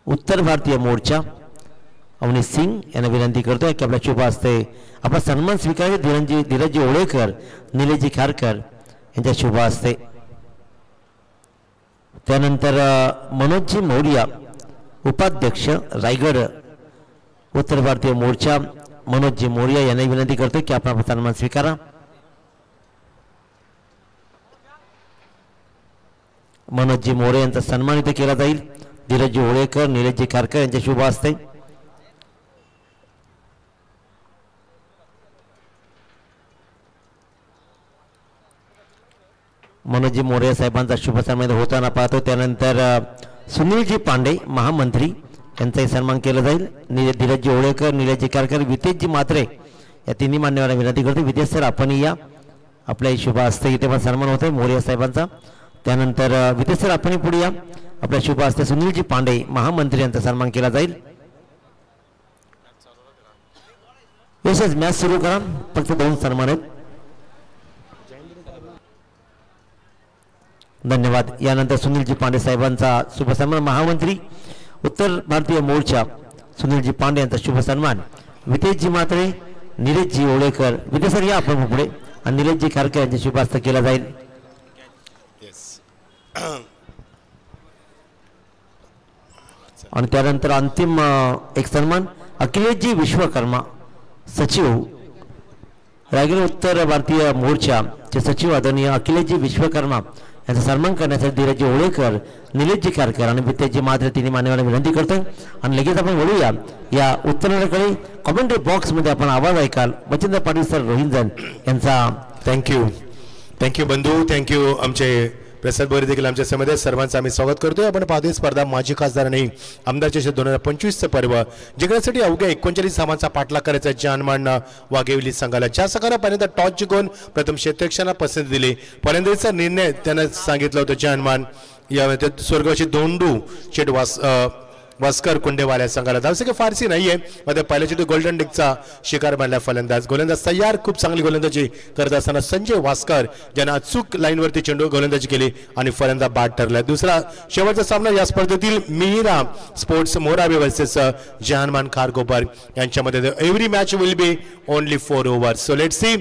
उत्तर भारतीय मोर्चा, अवनीत सिंग यांना विनंती करतोय की आपल्या शुभ हस्ते आपला सन्मान स्वीकारायचा. धीरजी ओळेकर, निलेशजी खारकर यांच्या शुभ हस्ते. त्यानंतर मनोजजी मौर्या, उपाध्यक्ष रायगड उत्तर भारतीय मोर्चा, मनोजजी मौर्या यांना विनंती करतो की आपण आपला सन्मान स्वीकारा. मनोजजी मोरे यांचा सन्मान इथे केला जाईल. धीरजी ओळेकर, निलेशजी खारकर यांच्या शुभ हस्ते. मनोजजी मोरे साहेबांचा शुभ सन्मान होताना पाहतो. त्यानंतर सुनीलजी पांडे, महामंत्री यांचाही सन्मान केला जाईल. धीरजी ओळेकर, निलेशजी खारकर, वितेशजी म्हात्रे या तिन्ही मान्यवरांना विनंती करतो, वितेश सर आपण या, आपल्या शुभ हस्ते इथे पण सन्मान होतोय मोरे साहेबांचा. त्यानंतर वितेश सर आपण पुढे या, आपल्या शुभ हस्ते सुनीलजी पांडे, महामंत्री यांचा सन्मान केला जाईल. यशच मॅच सुरू करा, फक्त 2 सन्मान आहेत. धन्यवाद. यानंतर सुनीलजी पांडे साहेबांचा शुभ सन्मान, महामंत्री उत्तर भारतीय मोर्चा सुनीलजी पांडे यांचा शुभ सन्मान. वितेशजी म्हात्रे, निलेशजी ओळेकर विद्यासर या आपण पुढे आणि निलेशजी खारकर यांच्या शुभास्थ केला जाईल. आणि त्यानंतर अंतिम एक सन्मान अखिलेशजी विश्वकर्मा सचिव रायगड उत्तर भारतीय मोर्चाचे सचिव आदरणीय अखिलेशजी विश्वकर्मा यांचा सन्मान करण्यासाठी धीरजी ओळेकर निलेशजी खारकर आणि विद्याजी मात्र तिन्ही मान्यवरांना विनंती करतोय. आणि लगेच आपण वळूया या उत्तराकडे. कॉमेंट्री बॉक्समध्ये आपण आवाज ऐकाल मच्छिंद्र पाटील सर रोहिंजन यांचा. थँक्यू बंधू, थँक्यू आमचे प्रसाद बोरे देखील आमच्या समेत सर्वांचं आम्ही स्वागत करतोय. आपण पाहतोय स्पर्धा माजी खासदार आणि आमदार चषक 2025चं पर्व जिंकण्यासाठी अवघ्या 39 धावांचा पाठलाग करायचा जानमान वाघेवली संघाला. ज्या संघानं पहिल्यांदा टॉस जिंकून प्रथम क्षेत्ररक्षणाला पसंती दिली, फलंदाजीचा निर्णय त्यानं सांगितलं होतं जानमान. यामध्ये स्वर्गवासी दोंडू शेट वास्कर कुंडेवाल्या संघाला धावसंख्या फारशी नाहीये, मात्र पहिल्या चेंडू गोल्डन डिकचा शिकार बनला फलंदाज. गोलंदाज तयार, खूप चांगली गोलंदाजी करत असताना संजय वास्कर ज्यानं अचूक लाईनवरती चेंडू गोलंदाजी केली आणि फलंदाज बाद ठरला. दुसरा शेवटचा सामना या स्पर्धेतील मिहिरा स्पोर्ट्स मोराबे वर्सेस जहानमान खारकोपर यांच्यामध्ये. Every match will be only 4 overs. So let's see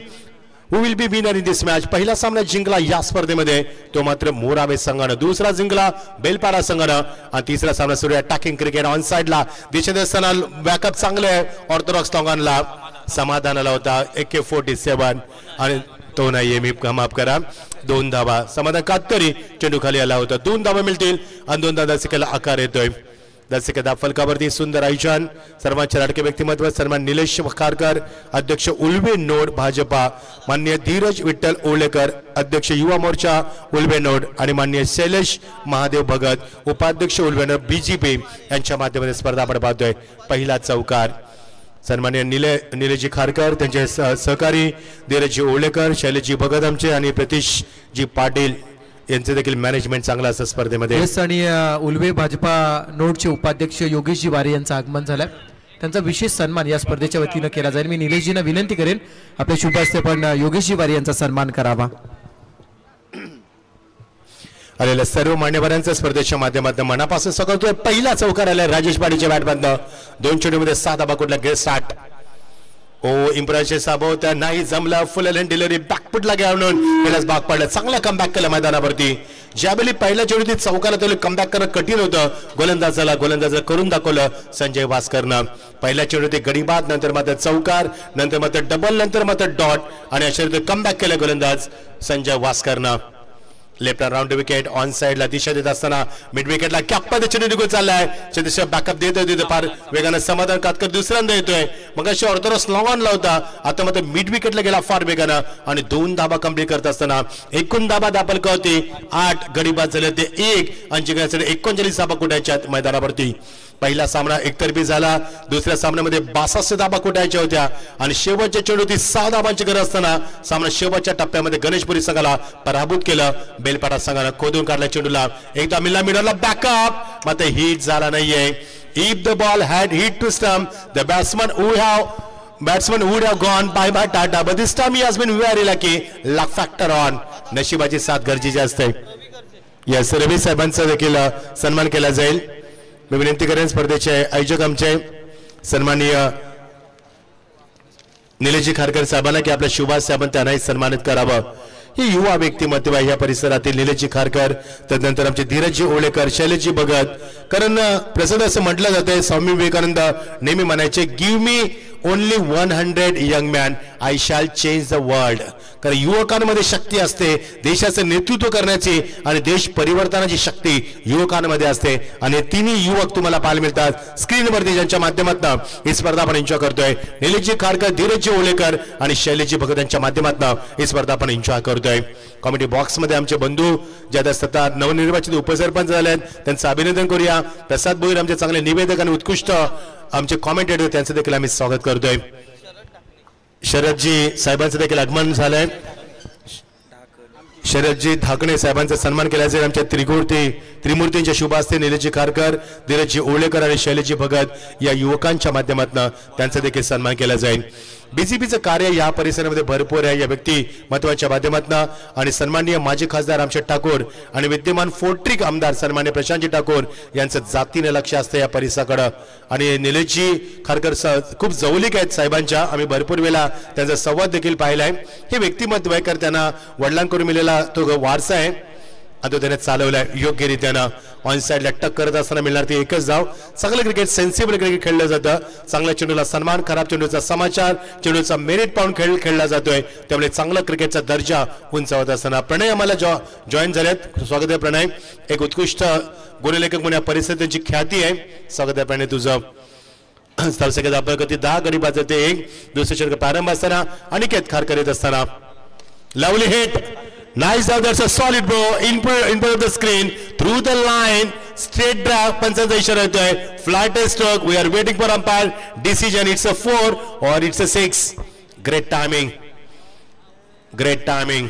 who will be winner in this match. पहिला सामना जिंकला या स्पर्धेमध्ये तो मात्र मोरावे संघानं, दुसरा जिंकला बेलपाडा संघानं आणि तिसरा सामना सुरू आहे. अटॅकिंग क्रिकेट ऑन साइडला दिशेत असताना बॅकअप चांगलं आहे ऑर्थोडॉक्स लोकांना समाधानाला होता. AK-47 आणि तो नाहीये, मी माफ करा, 2 धावा. समाधान कातकरी चेंडू खाली आला होता. 2 धावा मिळतील आणि 2 दर्शकाला आकार येतोय. दर्शक फलकावरती सुंदर आयोजन. सर्वांचे लाडके व्यक्तिमत्व सन्मान निलेश खारकर अध्यक्ष उल्वे नोड भाजपा, माननीय धीरज विठ्ठल ओळेकर अध्यक्ष युवा मोर्चा उल्वे नोड आणि माननीय शैलेश महादेव भगत उपाध्यक्ष उल्वे नोड BJP यांच्या माध्यमातून स्पर्धा आपण पाहतोय. पहिला चौकार सन्माननीय निलेशजी खारकर, त्यांचे सहकारी धीरजजी ओळेकर, शैलेशजी भगत आमचे आणि प्रतीशजी पाटील यांचे देखील मॅनेजमेंट चांगला असं स्पर्धेमध्ये. आणि उल्वे भाजपा नोडचे उपाध्यक्ष योगेशजी वारे यांचं आगमन झालंय. त्यांचा विशेष सन्मान या स्पर्धेच्या वतीनं केला जाईल. मी निलेशजींना विनंती करेन आपल्या शुभास्ते पण योगेशजी वारे यांचा सन्मान करावा. आलेल्या सर्व मान्यवरांच्या स्पर्धेच्या माध्यमातून मनापासून सगळं. पहिला चौकार आलाय राजेश पाटीलच्या बॅटमधनं. 2 चेंडूमध्ये 7 धावा कुठला गेट स्टार्ट. इम्प्रेशन साबवत्या नाही जमला. फुल लेन डिलिव्हरी बॅकफुटला घेऊन गेलाच भाग पडला. चांगला कमबॅक केला मैदानावरती. ज्यावेळी पहिल्या चेंडूत चौकाला त्याला कमबॅक करणं कठीण होतं गोलंदाजाला करून दाखवलं संजय वास्करनं. पहिल्या चेंडूत गडीबाद, नंतर मात्र चौकार, नंतर मात्र डबल, नंतर मात्र डॉट आणि अशा रीती कमबॅक केलं गोलंदाज संजय वास्करनं. लेफ्ट राउंड विकेट ऑन साइडला दिशा देत असताना मिड विकेटला कॅप्पा चेंडू निघून चाललाय. चेंडूच्या बॅकअप देतोय फार वेगानं समाधान कातकर दुसऱ्यांदा येतोय. मग अशी ऑर्थोडॉक्स लॉंगॉनला होता, आता मात्र मिड विकेटला गेला फार वेगानं आणि 2 धाबा कंप्लीट करत असताना एकूण धाबा दाखल होती 8, गडीबाद झाले ते 1 आणि जिंकण्यासाठी 39 धाबा कुठायच्यात मैदानावरती. पहिला सामना एकतर्फी झाला. दुसऱ्या सामन्यामध्ये 62 धाबा कुठायच्या होत्या आणि शेवटच्या चेंडूत 6 धाबांची गरज असताना सामना शेवटच्या टप्प्यामध्ये गणेशपुरी संघाला पराभूत केलं. बेलपाडा संघानं खोदून काढल्या चेंडूला. एकदा मिला मिडलला बॅकअप, मात्र हिट झाला नाहीये. If the ball had hit to stump द batsman would have gone bye bye Tata, but this time he has been very lucky. Luck factor on. नशिबाची साथ गरजेची असते. यस, रवी साहेबांचा देखील सन्मान केला जाईल. मी विनंती करेन स्पर्धेचे आयोजक आमचे सन्माननीय निलेशजी खारकर साहेबांना की आपल्या शुभास साहेबांना त्यांनाही सन्मानित करावं. ही युवा व्यक्तिमत्व आहे या परिसरातील निलेशजी खारकर, त्यानंतर आमचे धीरजजी ओळेकर, शैलेशजी भगत. कारण प्रसिद्ध असं म्हटलं जाते, स्वामी विवेकानंद नेहमी म्हणायचे, give me only 100 young man, I shall change the world. कारण युवकांमध्ये शक्ती असते देशाचं नेतृत्व करण्याची आणि देश परिवर्तनाची शक्ती युवकांमध्ये असते आणि तिन्ही युवक तुम्हाला पाहायला मिळतात स्क्रीनवरती, ज्यांच्या माध्यमातून ही स्पर्धा आपण एन्जॉय करतोय. निलेशजी खारकर, धीरजजी ओळेकर आणि शैलेशजी भगत यांच्या माध्यमातून ही स्पर्धा आपण एन्जॉय करतोय. कॉमेडी बॉक्स मध्ये आमचे बंधू ज्यात सतत नवनिर्वाचित उपसरपंच झाले आहेत त्यांचं अभिनंदन करूया. प्रसाद भोईर आमचे चांगले निवेदक आणि उत्कृष्ट आमचे कॉमेंटेटर, त्यांचं देखील आम्ही स्वागत करतोय. शरदजी साहेबांचं देखील आगमन झालंय. शरदजी धाकणे साहेबांचा सन्मान केला जाईल. आमच्या त्रिमूर्तींच्या शुभ हस्ते निलेशजी खारकर, धीरजजी ओळेकर आणि शैलेशजी भगत या युवकांच्या माध्यमातून त्यांचा देखील सन्मान केला जाईल. बीजेपीचं कार्य या परिसरामध्ये भरपूर आहे. या व्यक्तिमत्वाच्या माध्यमातून आणि सन्माननीय माजी खासदार रामशेठ ठाकूर आणि विद्यमान फोर्ट्रिक आमदार सन्मान्य प्रशांतजी ठाकूर यांचं जातीने लक्ष असतं या परिसराकडे. आणि निलेशजी खारकर खूप जवळीक आहेत साहेबांच्या. आम्ही भरपूर वेळा त्यांचा संवाद देखील पाहिलाय. हे व्यक्तिमत्व आहे कारण त्यांना वडिलांकडून मिळालेला तो वारसा आहे आणि तो त्याने चालवलाय योग्यरित्यानं. ऑन साईडला टक करत असताना मिळणार ती एकच धाव. चांगलं क्रिकेट, सेन्सिबल क्रिकेट खेळलं जातं. चांगल्या चेंडूला सन्मान, खराब चेंडूचा समाचार, चेंडूचा मेरिट पाहून खेळला जातोय. त्यामुळे चांगला क्रिकेटचा दर्जा उंचावत असताना प्रणय आम्हाला जॉईन झालेत. स्वागत आहे प्रणय. एक उत्कृष्ट गुणलेखक म्हणून या परिस्थितीची ख्याती आहे. स्वागत आहे प्रणय तुझं. अपघाती 10 गडी बाद जाते 1. दुसरे षटक प्रारंभ असताना अनिकेत खारकर येत असताना lovely hit. Nice out, that's a solid bro. In front of the screen, through the line, straight drive. पंचांचा इशारा येतोय. Flight stroke. We are waiting for umpire decision. It's a 4 or it's a 6. Great timing. Great timing.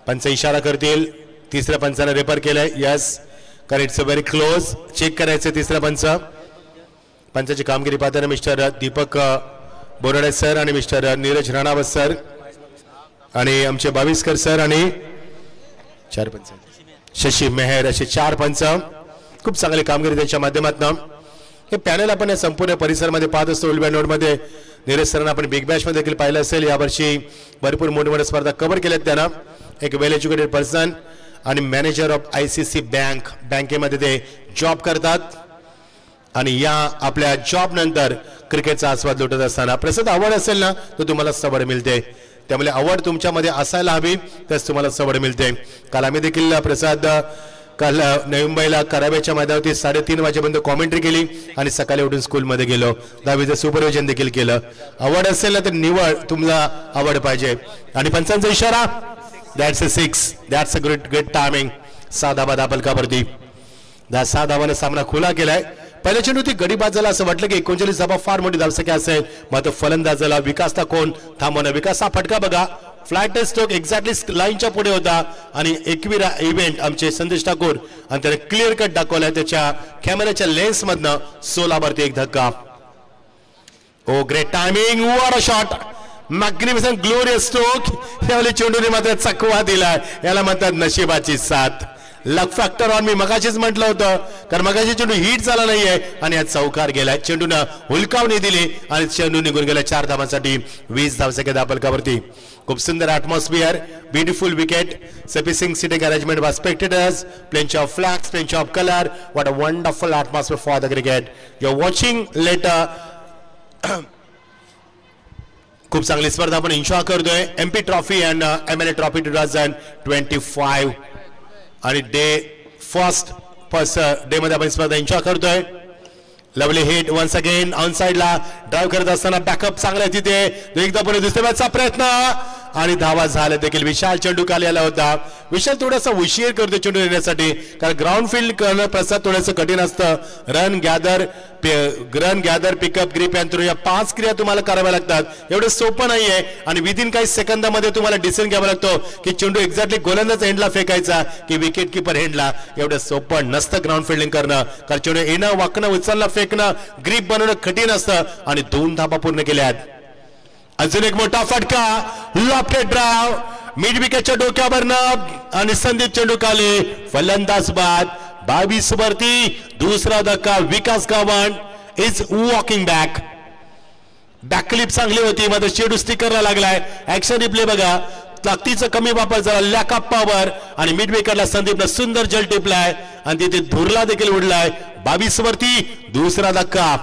पंच इशारा करतील. तिसऱ्या Panchane refer केलंय. Yes, कारण it's a very close. Check करायचं तिसरा पंच. पंचाची कामगिरी पाहताना मिस्टर दीपक बोराडे सर आणि मिस्टर नीरज राणावत सर आणि आमचे बाविस्कर सर आणि 4 पंच शशी मेहर असे 4 पंच खूप चांगली कामगिरी त्यांच्या माध्यमातून. हे पॅनल आपण या संपूर्ण परिसरामध्ये पाहत असतो. उलब्या नोडमध्ये नीरज सरांना आपण बिग बॅश मध्ये देखील पाहिलं असेल. यावर्षी भरपूर मोठमोठ्या स्पर्धा कव्हर केल्यात त्यांना. एक वेल एज्युकेटेड पर्सन आणि मॅनेजर ऑफ ICC बँकेमध्ये ते जॉब करतात आणि या आपल्या जॉब नंतर क्रिकेटचा आस्वाद लुटत असताना प्रसिद्ध आवड असेल ना तर तुम्हाला सवड मिळते. त्यामुळे आवड तुमच्यामध्ये असायला हवी तरच तुम्हाला सवड मिळते. काल आम्ही देखील प्रसाद काल नवी मुंबईला कराब्याच्या मैदानावरती 3:30 वाजेपर्यंत कॉमेंट्री केली आणि सकाळी उठून स्कूलमध्ये गेलो. 10वीचं सुपरविजन देखील केलं. आवड असेल ना तर निवड तुम्हाला आवड पाहिजे. आणि पंचांचा इशारा that's a 6. That's a great timing. 6 धावा दापलकावरती 6 धावाने सामना खुला केलाय. पहिल्या चेंडू ती गडी बाद झाला असं वाटलं की 39 धावा फार मोठी धावसंख्या असेल. मात्र फलंदाजाला विकासचा कोण थांबवणं. विकासचा फटका बघा. फ्लॅट स्ट्रोक एक्झॅक्टली लाईनच्या पुढे होता आणि एकविरा इव्हेंट आमचे संदेश ठाकूर आणि त्याने क्लिअर कट दाखवलाय त्याच्या कॅमेऱ्याच्या लेन्स मधनं. 16वरती एक धक्का. Oh great timing. What a shot. Magnificent glorious stroke. यावेळी चेंडूने मात्र चकवा दिला. याला म्हणतात नशिबाची साथ. लक फॅक्टर ऑन. मी मगाशीच म्हटलं होतं कारण मगाशी चेंडू हिट झाला नाहीये आणि आज चौकार गेलाय. चेंडूनं हुलकावणी दिली आणि चेंडू निघून गेला 4 धावांसाठी. 20 धावसंख्या दापलकावरती. खूप सुंदर atmosphere. Beautiful wicket. Sufficient sitting arrangement by spectators. Plenty of flags, plenty of colour. What a wonderful atmosphere for the cricket. You are watching later. खूप चांगली स्पर्धा आपण एन्जॉय करतोय. MP trophy and MLA trophy 2025 आणि first day मध्ये आपण स्पर्धा enjoy करतोय. Lovely hit once again. On साइडला ड्राइव्ह करत असताना बॅकअप चांगला तिथे. एकदा पुढे दुसऱ्या बॅटचा प्रयत्न आणि धावा झाल्या देखील. विशाल चेंडू खाली आला होता. विशाल थोडासा उशीर करतो चेंडू येण्यासाठी कारण ग्राउंड फील्ड करणं प्रसाद थोडंसं कठीण असतं. Run gather pickup grip and throw या 5 क्रिया तुम्हाला कराव्या लागतात. एवढं सोपं नाहीये आणि विदिन काही सेकंदामध्ये तुम्हाला डिसिजन घ्यावा लागतो की चेंडू एक्झॅक्टली गोलंदाज एंडला फेकायचा की विकेट किपर एंडला. एवढं सोपं नसतं ग्राउंड फिल्डिंग करणं कारण चेंडू येणं, वाकणं, उचलणं, फेकणं, ग्रीप बनवणं कठीण असतं. आणि 2 धावा पूर्ण केल्यात. अजून एक मोठा फटका. लॉफ्टेड ड्राइव्ह मिड विकेटच्या डोक्यावरनं आणि संदीप चेंडू खाली. फलंदाज बाद. 22 वरती दुसरा धक्का. विकास गावंड इज वॉकिंग बॅक. बॅकलिप चांगली होती मात्र चेंडू स्टिकरला लागलाय. ऍक्शन रिप्ले बघा. ताकदीचा कमी वापर झाला. लॅक ऑफ पॉवर आणि मिड विकेटला संदीपनं सुंदर जल टिपलाय आणि तिथे धुरला देखील उडलाय. 22 वरती दुसरा धक्का.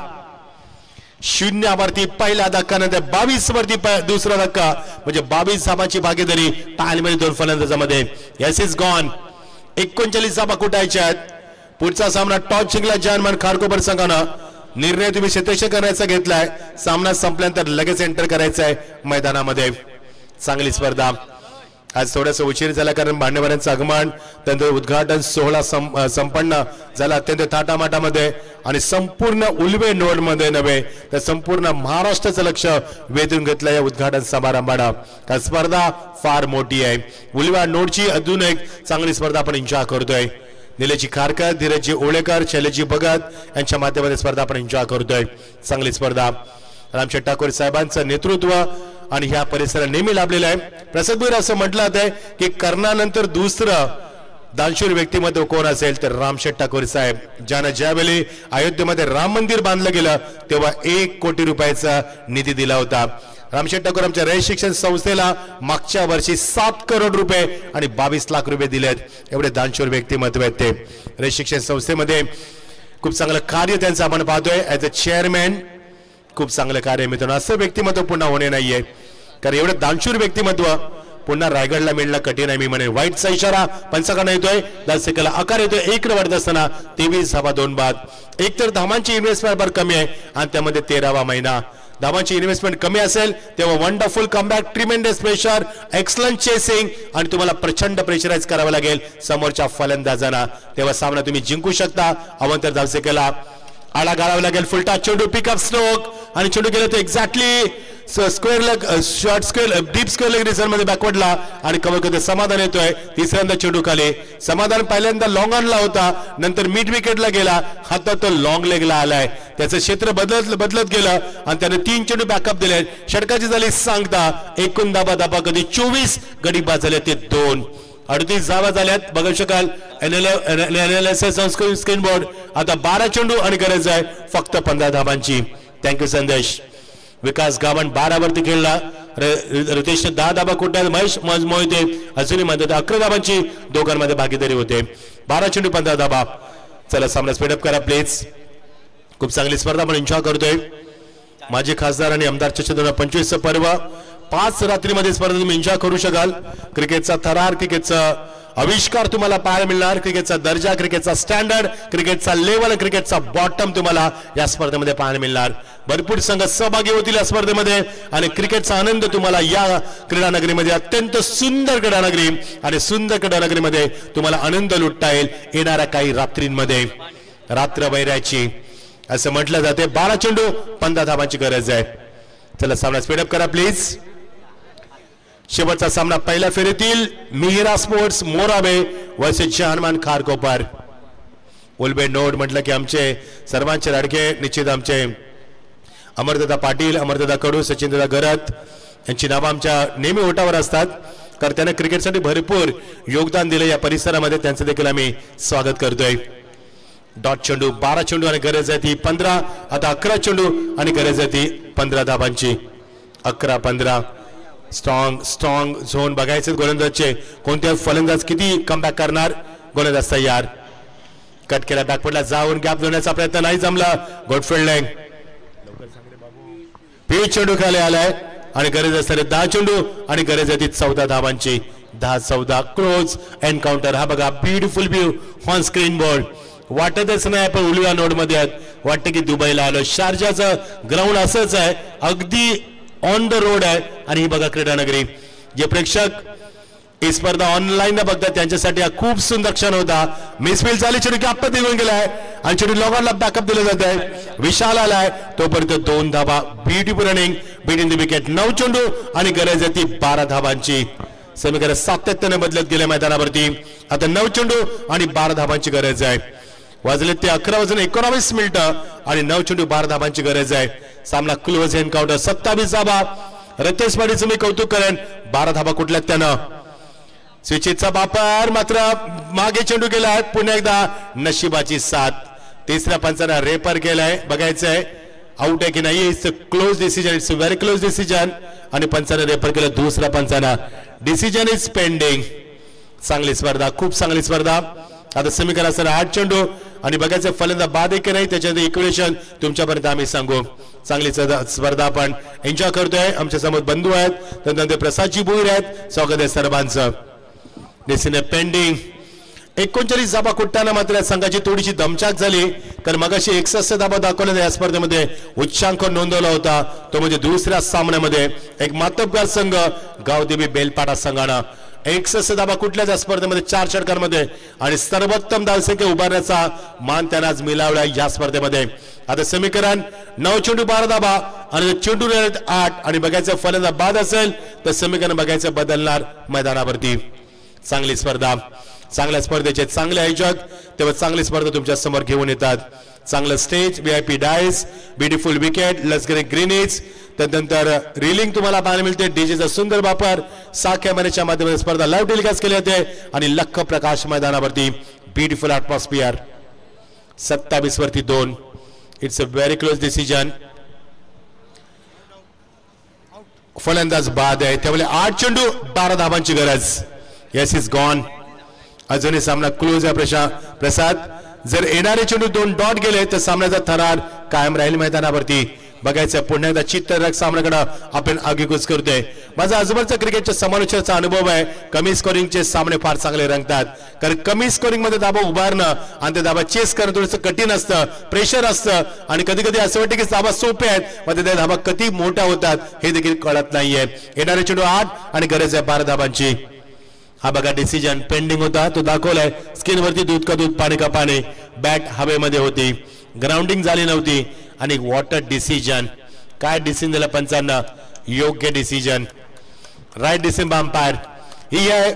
0 वरती पहिला धक्का नंतर 22 वरती दुसरा धक्का म्हणजे 22 धावांची भागीदारी टाळीमध्ये 2 फलंदाजांमध्ये. Yes is gone. 39 धावा कुटायच्या आहेत. पुढचा सामना टॉस जिंकला जर्मन खारकोपर संघानं. निर्णय तुम्ही क्षेत्ररक्षण करण्याचा घेतलाय. सामना संपल्यानंतर लगेच एंटर करायचा आहे मैदानामध्ये. चांगली स्पर्धा. आज थोडासा उशीर झाला कारण मान्यवरांचं आगमन त्यानंतर उद्घाटन सोहळा संपन्न झाला अत्यंत थाटामाटामध्ये आणि संपूर्ण उल्वे नोड मध्ये नव्हे तर संपूर्ण महाराष्ट्राचं लक्ष वेधून घेतलं या उद्घाटन समारंभानं. कारण स्पर्धा फार मोठी आहे. उल्वा नोडची अजून एक चांगली स्पर्धा आपण एन्जॉय करतोय. निलेशजी खारकर, धीरजजी ओळेकर, शैलेशजी भगत यांच्या माध्यमातून स्पर्धा आपण एन्जॉय करतोय. चांगली स्पर्धा. रामशेठ ठाकूर साहेबांचं नेतृत्व आणि ह्या परिसराला नेहमी लाभलेलं आहे. प्रसादभूर असं म्हटलं जातंय की कर्णानंतर दुसरं दानशूर व्यक्तिमत्व कोण असेल तर रामशेठ ठाकूर साहेब, ज्यानं ज्यावेळी अयोध्येमध्ये राम मंदिर बांधलं गेलं तेव्हा 1 कोटी रुपयाचा निधी दिला होता. रामशेठ ठाकूर आमच्या रयत शिक्षण संस्थेला मागच्या वर्षी 7 करोड रुपये आणि 22 लाख रुपये दिलेत. एवढे दानशूर व्यक्तिमत्व आहेत ते. रयत शिक्षण संस्थेमध्ये खूप चांगलं कार्य त्यांचं आपण पाहतोय. ॲज अ चेअरमॅन खूप चांगलं कार्य मिळतं. असं व्यक्तिमत्व पुन्हा होणे नाहीये कारण एवढं दानशूर व्यक्तिमत्व पुन्हा रायगडला मिळणं कठीण आहे. मी म्हणे वाईटचा इशारा पंचाकडे येतोय. 10 सेकंदाला आकार येतोय. 1 वाढत असताना 23.2 बाद. एक तर धामांची इन्व्हेस्टमेंट फार कमी आहे आणि त्यामध्ये 13वा महिना. धामांची इन्व्हेस्टमेंट कमी असेल तेव्हा wonderful comeback, tremendous pressure, excellent chasing आणि तुम्हाला प्रचंड प्रेशराइज करावं लागेल समोरच्या फलंदाजांना. तेव्हा सामना तुम्ही जिंकू शकता. अवंतर धावसेकेला आळा घालावा लागेल. फुलटा चेंडू, पिकअप स्ट्रोक आणि चेंडू गेला तो exactly square leg, short square, deep square leg reason मध्ये बॅकवर्डला आणि कव्हर करते. समाधान येतोय. तिसऱ्यांदा चेंडू खाली. समाधान पहिल्यांदा लॉंग ऑनला होता, नंतर मिड विकेटला गेला. आता तो लॉंग लेगला आलाय. त्याचं क्षेत्र बदलत गेलं आणि त्याने 3 चेंडू बॅकअप दिले. षटकाची झाली सांगता. एकूण धाबा कधी 24 गडी बाद झाले ते 2. 38 धावा झाल्यात बघू शकाल. एनएलएसएस स्क्रीन बोर्ड. आता 12 चेंडू आणि गरज आहे फक्त 15 धाबांची. थँक्यू संदेश. विकास गावण 12 वरती खेळला. रितेश 10 धाबा कुठल्या. महेश मोहिते अजूनही म्हणतात 11 धाबांची दोघांमध्ये भागीदारी होते. 12 चेंडू 15 धाबा. चला सामना स्पीडअप करा प्लीज. खूप चांगली स्पर्धा आपण एन्जॉय करतोय. माजी खासदार आणि आमदार चषक 2025 पर्व 5 रात्रीमध्ये स्पर्धा तुम्ही एन्जॉय करू शकाल. क्रिकेटचा थरार, क्रिकेटचा आविष्कार तुम्हाला पाहायला मिळणार. क्रिकेटचा दर्जा, क्रिकेटचा स्टँडर्ड, क्रिकेटचा लेवल, क्रिकेटचा बॉटम तुम्हाला या स्पर्धेमध्ये पाहायला मिळणार. भरपूर संघ सहभागी होतील या स्पर्धेमध्ये आणि क्रिकेटचा आनंद तुम्हाला या क्रीडानगरीमध्ये, अत्यंत सुंदर क्रीडानगरी आणि सुंदर क्रीडानगरीमध्ये तुम्हाला आनंद लुटता येईल येणाऱ्या काही रात्रींमध्ये. रात्र वैराची असं म्हटलं जाते. 12 चेंडू 15 धाबांची गरज आहे. चला सामना स्पीडअप करा प्लीज. शेवटचा सामना पहिल्या फेरीतील Mihira sports Morabe versus Hanuman Kharkopar. Ulwe node म्हटलं की आमचे सर्वांचे लाडके निश्चित आमचे अमरदादा पाटील, अमरदादा कडू, सचिनदादा गरत यांची नावं आमच्या नेहमी ओटावर असतात कारण त्याने क्रिकेटसाठी भरपूर योगदान दिले या परिसरामध्ये. त्यांचं देखील आम्ही स्वागत करतोय. डॉट चेंडू 12 चेंडू आणि गरज आहे ती 15. आता 11 चेंडू आणि गरज आहे ती 15 धाबांची. 11-15. स्ट्रॉंग झोन बघायचे गोलंदाजचे. कोणत्या फलंदाज किती कमबॅक करणार. गोलंदाज तयार. कट केला. बॅकवर्डला जाऊन गॅप देण्याचा प्रयत्न नाही जमला. Good fielding. पीच चेंडू खाली आलाय आणि गरज असणारे 10 चेंडू आणि गरज आहे ती 14 धाबांची. 10-14 क्लोज एन्काउंटर. हा बघा beautiful view on screen board. वाटतच नाही आपण उलव्या नोड मध्ये आहेत. वाटतं की दुबईला आलो. शारजाचं ग्राउंड असंच आहे, अगदी ऑन द रोड आहे. आणि ही बघा क्रीडानगरी. जे प्रेक्षक ही स्पर्धा ऑनलाईन बघतात त्यांच्यासाठी हा खूप सुंदर क्षण होता. मिसफील्ड झाली. चेंडू गॅप दिलून गेलाय आणि चेंडू लॉंगॉनला बॅकअप दिलं जात आहे. विशाल आलाय तोपर्यंत 2 धाबा. Beautiful running between the wicket. 9 चेंडू आणि गरज आहे ती 12 धाबांची. समीकरण सातत्याने बदलत गेल्या मैदानावरती. आता 9 चेंडू आणि 12 धाबांची गरज आहे. वाजले ते 11:19 मिनिटं आणि 9 चेंडू 12 धाबांची गरज आहे. सामना क्लोज एन्काउंटर. 27 धाबा. रतेश पाटीलचं मी कौतुक करेन. 12 धाबा कुठल्यात त्यानं. स्विचितचा वापर मात्र मागे चेंडू गेलाय. पुन्हा एकदा नशिबाची साथ. तिसऱ्या पंचानं रेपर केलाय. बघायचंय आउट आहे की नाही. It's a close decision. It's a very close decision आणि पंचानं रेपर केलं. दुसऱ्या पंचानं डिसिजन इज पेंडिंग. चांगली स्पर्धा, खूप चांगली स्पर्धा. आता समीकरण असणार 8 चेंडू आणि बघायचं फलंदाज बाद आहे की नाही त्याच्यामध्ये इक्वेशन तुमच्यापर्यंत आम्ही सांगू. चांगली स्पर्धा आपण एन्जॉय करतोय. आमच्या समोर बंधू आहेत. त्यानंतर प्रसादजी भोईर आहेत. स्वागत आहे सर्वांचं. Decision pending. 39 धाबा कुठताना मात्र संघाची थोडीशी दमछाक झाली कारण मगाशी 61 धाबा दाखवल्या या स्पर्धेमध्ये उच्चांक नोंदवला होता. तो म्हणजे दुसऱ्या सामन्यामध्ये एक मातब्बर संघ गावदेवी बेलपाडा संघानं 61 धाबा कुठल्याच स्पर्धेमध्ये 4 षटकांमध्ये आणि सर्वोत्तम धावसंख्या उभारण्याचा मान त्यांना आज मिळवला या स्पर्धेमध्ये. आता समीकरण 9 चेंडू 12 धाबा आणि चेंडू 8 आणि बघायचं फलंदाज बाद असेल तर समीकरण बघायचं बदलणार मैदानावरती. चांगली स्पर्धा, चांगल्या स्पर्धेचे चांगले आयोजक तेव्हा चांगली स्पर्धा तुमच्या समोर घेऊन येतात. चांगलं stage, VIP dais, beautiful wicket, लष्करी ग्रीनेज, त्यानंतर रिलिंग तुम्हाला पाहायला मिळते. डीजेचा सुंदर वापर, 6 कॅमेऱ्याच्या माध्यमातून स्पर्धा लाईव्ह टेलिकास्ट केली जाते आणि लख प्रकाश मैदानावरती. Beautiful atmosphere. 27 वरती 2. It's a very close decision. फलंदाज बाद आहे त्यामुळे 8 चेंडू 12 धाबांची गरज. Yes is gone. अजूनही सामना क्लोज आहे प्रसाद. जर येणारे चेंडू 2 डॉट गेले तर सामन्याचा थरार कायम राहील मैदानावरती. बघायचं पुन्हा एकदा चित्तरक सामन्याकडे आपण आगेकूच करतोय. माझा आजूबाजूचा क्रिकेटच्या समालोचनाचा अनुभव आहे. कमी स्कोरिंगचे सामने फार चांगले रंगतात कारण कमी स्कोरिंग मध्ये धाबा उभारणं आणि ते धाबा चेस करणं थोडंसं कठीण असतं, प्रेशर असतं आणि कधी कधी असं वाटतं की धाबा सोपे आहेत मध्ये त्या धाबा कधी मोठ्या होतात हे देखील कळत नाहीये. येणारे चेंडू 8 आणि गरज आहे 12 धाबांची. हा बघा डिसिजन पेंडिंग होता तो दाखवलाय स्क्रीनवरती. दूध का दूध पाणी का पाणी. बॅट हवेमध्ये होती, ग्राउंडिंग झाली नव्हती आणि वॉटर डिसिजन. काय डिसिजन दिला पंचांना? योग्य डिसिजन, राईट डिसिजन अंपायर. ही आहे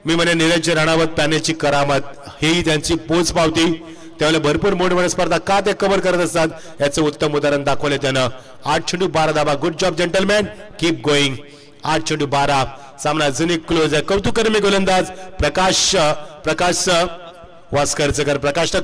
मी म्हणे नीरज राणावत पॅनेलची करामत. ही त्यांची पोच पावती. त्यामुळे भरपूर मोठमोठ्या स्पर्धा का ते कव्हर करत असतात याचं उत्तम उदाहरण दाखवले त्यानं. 8 चेंडू 12 धाबा. Good job gentleman, keep going. 8 चेंडू 12. सामना अजूनही क्लोज आहे. कौतुकर्मी गोलंदाज प्रकाश वास्करकर. प्रकाशनं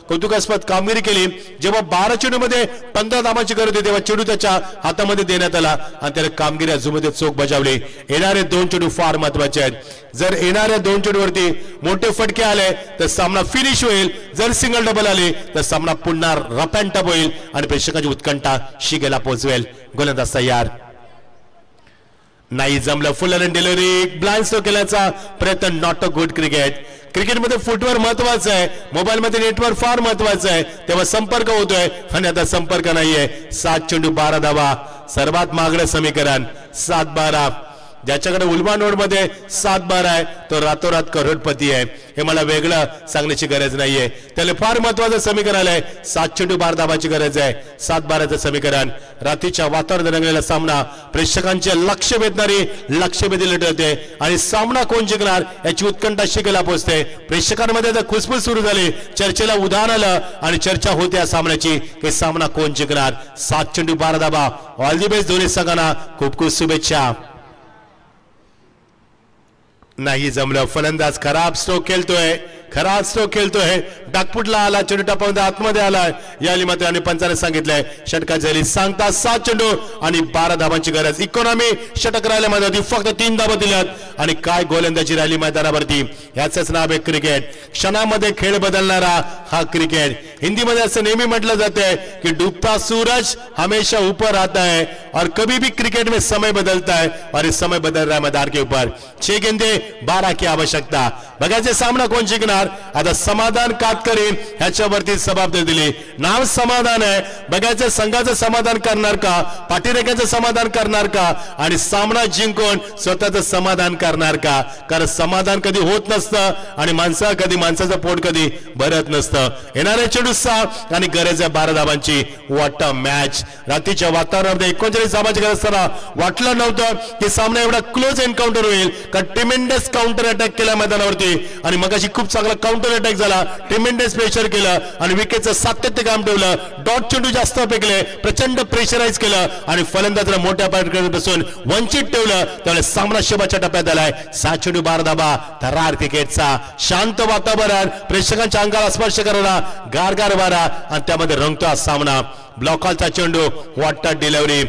कौतुकास्पद कामगिरी केली. जेव्हा 12 चेंडू मध्ये 15 धाबांची गरज होती तेव्हा चेंडू त्याच्या हातामध्ये देण्यात आला आणि त्याने कामगिरी अजूनमध्ये चोख बजावली. येणारे 2 चेंडू फार महत्वाचे आहेत. जर येणाऱ्या 2 चेंडूवरती मोठे फटके आले तर सामना फिनिश होईल. जर सिंगल डबल आले तर सामना पुन्हा रफ अँड टफ होईल आणि प्रेक्षकांची उत्कंठा शिगेला पोहोचवेल. गोलंदाज तयार. नाही जमलं. फुल रन डिलिव्हरी, ब्लाइंड स्ट्रोक केल्याचा प्रयत्न. Not a good cricket. क्रिकेटमध्ये फुटवर्क महत्वाचं आहे, मोबाईलमध्ये नेटवर्क फार महत्वाचं आहे. तेव्हा संपर्क होतोय आणि आता संपर्क नाहीये. 7 चेंडू 12 धावा. सर्वात मागणं समीकरण 7-12. ज्याच्याकडे उलमा नोड मध्ये 7-12 आहे तो रातोरात करोडपती आहे. हे मला वेगळं सांगण्याची गरज नाहीये. त्याला फार महत्वाचं समीकरण आलंय. 7 चेंडू 12 धाबाची गरज आहे. 7-12चं समीकरण. रात्रीच्या वातावरणात रंगलेला सामना, प्रेक्षकांचे लक्ष वेधणारी लक्षवेधी लढत होते आणि सामना कोण जिंकणार याची उत्कंठा शिकेला पोहोचते. प्रेक्षकांमध्ये आता खुसफुस सुरू झाली, चर्चेला उधाण आलं आणि चर्चा होते या सामन्याची की सामना कोण जिंकणार. 7 चेंडू 12 धाबा. ऑल दी बेस्ट दोन्ही संघांना. खूप खूप शुभेच्छा. नाही जमलं. फलंदाज खराब स्ट्रोक खेळतोय. डाकपुटला आला, चेंडू टपामध्ये आतमध्ये आलाय. या मात्र आणि पंचाने सांगितलंय षटकात झाली. सांगता 7 चेंडू आणि 12 धाबांची गरज. इकॉनॉमी षटक राहिल्या मैदानावरती, फक्त 3 धाबा दिल्यात आणि काय गोलंदाजी राहिली मैदानावरती. याचंच नाव आहे क्रिकेट. क्षणामध्ये खेळ बदलणारा हा क्रिकेट. हिंदीमध्ये असं नेहमी म्हटलं जाते की डूबता सूरज हमेशा ऊपर आता है और कभी भी क्रिकेट में समय बदलता है और इस समय बदल रहा है मैदान के ऊपर. 6 गेंदे 12 की आवश्यकता. बघायचे सामना कोण जिंकणार. आता समाधान कातकरी ह्याच्यावरती जबाबदारी दिली. नाव समाधान आहे. बघायचं संघाचं समाधान करणार का, पाठीरेख्याचं समाधान करणार का आणि सामना जिंकून स्वतःचं समाधान करणार का. कारण समाधान कधी होत नसतं आणि माणसाचं पोट कधी भरत नसतं. येणारे चेंडू 6 आणि गरज आहे 12 धाबांची. What a match. रात्रीच्या वातावरणामध्ये 39 धाबांची गरज असताना वाटलं नव्हतं की सामना एवढा क्लोज एन्काउंटर होईल. कारण ट्रिमेंडस काउंटर अटॅक केला मैदानावरती आणि मगाशी खूप चांगला काउंटर अटॅक झाला. ट्रिमेंडस प्रेशर केलं आणि विकेटचं सातत्य काम ठेवलं. डॉट चेंडू जास्त फेकले, प्रचंड प्रेशराईज केलं आणि फलंदाजाला मोठ्या पासून वंचित ठेवलं. त्यामुळे सामना शेवटच्या टप्प्यात आलाय. 7 चेंडू 12 धाबा. थरार क्रिकेटचा शांत वातावरण, प्रेक्षकांच्या अंगाला स्पर्श करणारा गारगार वारा आणि त्यामध्ये रंगतो सामना. ब्लॉकॉलचा चेंडू. Water delivery.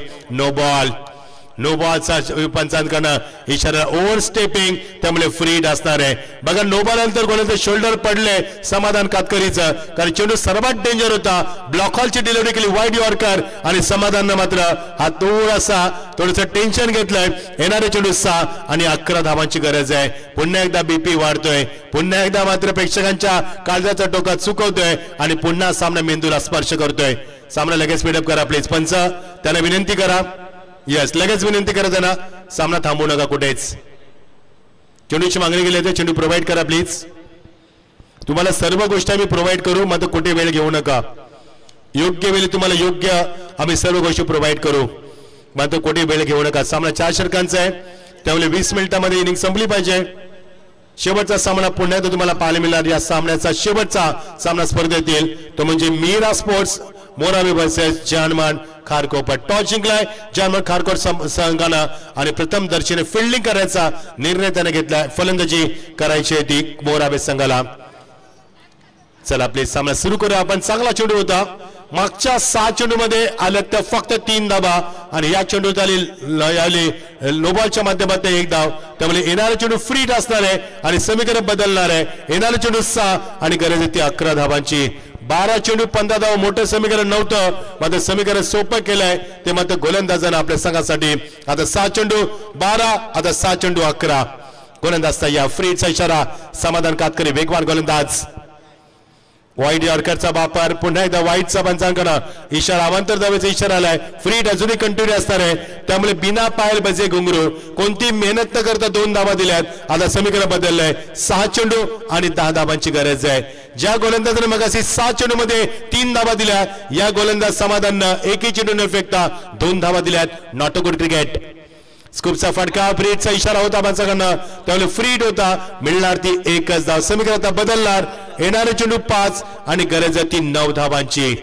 नो बॉलचा पंचांकडनं इशारा. ओव्हर स्टेपिंग त्यामुळे फ्रीड असणार आहे. बघा नो बॉल नंतर कोणाचं शोल्डर पडले समाधान कातकरीचं, कारण चेंडू सर्वात डेंजर होता. ब्लॉकॉलची डिलिव्हरी केली वाईड यॉर्कर आणि समाधाननं मात्र हा थोडंसं टेन्शन घेतलंय. येणारे चेंडू 6 आणि 11 धावांची गरज आहे. पुन्हा एकदा बीपी वाढतोय. पुन्हा एकदा मात्र प्रेक्षकांच्या काळजाचा टोका चुकवतोय आणि पुन्हा सामना मेंदूला स्पर्श करतोय. सामना लगेच स्पीडअप करा प्लीज. पंच त्यांना विनंती करा. यस लगेच विनंती करा त्यांना. सामना थांबवू नका कुठेच. चेंडूची मागणी केली आहे चेंडू प्रोव्हाइड करा प्लीज. तुम्हाला सर्व गोष्टी आम्ही प्रोव्हाइड करू मात्र कुठे वेळ घेऊ नका. योग्य वेळी तुम्हाला योग्य आम्ही सर्व गोष्टी प्रोव्हाइड करू मात्र कुठे वेळ घेऊ नका. सामना 4 षटकांचा आहे त्यामुळे 20 मिनिटांमध्ये इनिंग संपली पाहिजे. शेवटचा सामना पुन्हा एकदा तुम्हाला पाहायला मिळणार. या सामन्याचा शेवटचा सामना स्पर्धेत येईल तो म्हणजे Mira sports Morave versus Hanuman Kharkopar. Toss जिंकलाय जानमान खारकोपर संघानं आणि प्रथम दर्शनी फिल्डिंग करायचा निर्णय त्याने घेतलाय. फलंदाजी करायची आहे ती मोरावे संघाला. चला प्लीज सामना सुरू करूया आपण. चांगला चेंडू होता मागच्या 6 चेंडूमध्ये आलं तर फक्त 3 धाबा आणि या चेंडूत आली नोबॉलच्या माध्यमातून 1 धाव. त्यामुळे येणारा चेंडू फ्री असणार आहे आणि समीकरण बदलणार आहे. येणारा चेंडू 6 आणि गरज आहे ती 11 धावांची. 12 चेंडू 15 धाव मोठं समीकरण नव्हतं मात्र समीकरण सोपं केलंय ते मात्र गोलंदाजांना आपल्या संघासाठी. आता 6 चेंडू 12 आता 6 चेंडू 11 गोलंदाजचा या फ्रीचा इशारा. समाधान कातकरी वेगवान गोलंदाज. वाईट यॉर्करचा वापर पुन्हा एकदा वाईटचा पंचांकडे इशारा अवांतर धावेचा इशारा आलाय. फ्रीट अजूनही कंटिन्यू असणार आहे त्यामुळे बिना पायल बजे घुंगरू कोणती मेहनत न करता 2 धावा दिल्यात. आता समीकरण बदललंय 6 चेंडू आणि 10 धावांची गरज आहे. ज्या गोलंदाजाने मगाशी 6 चेंडू मध्ये 3 धावा दिल्या या गोलंदाज समाधाननं एकही चेंडू न फेकता 2 धावा दिल्यात. Not a good cricket. स्कूपचा फटका फ्रीटचा इशारा होता पंचांकडनं त्यामुळे फ्रीट होता मिळणार ती 1च धाव. समीकरण आता बदलणार. येणारे चेंडू 5 आणि गरज आहे ती 9 धावांची.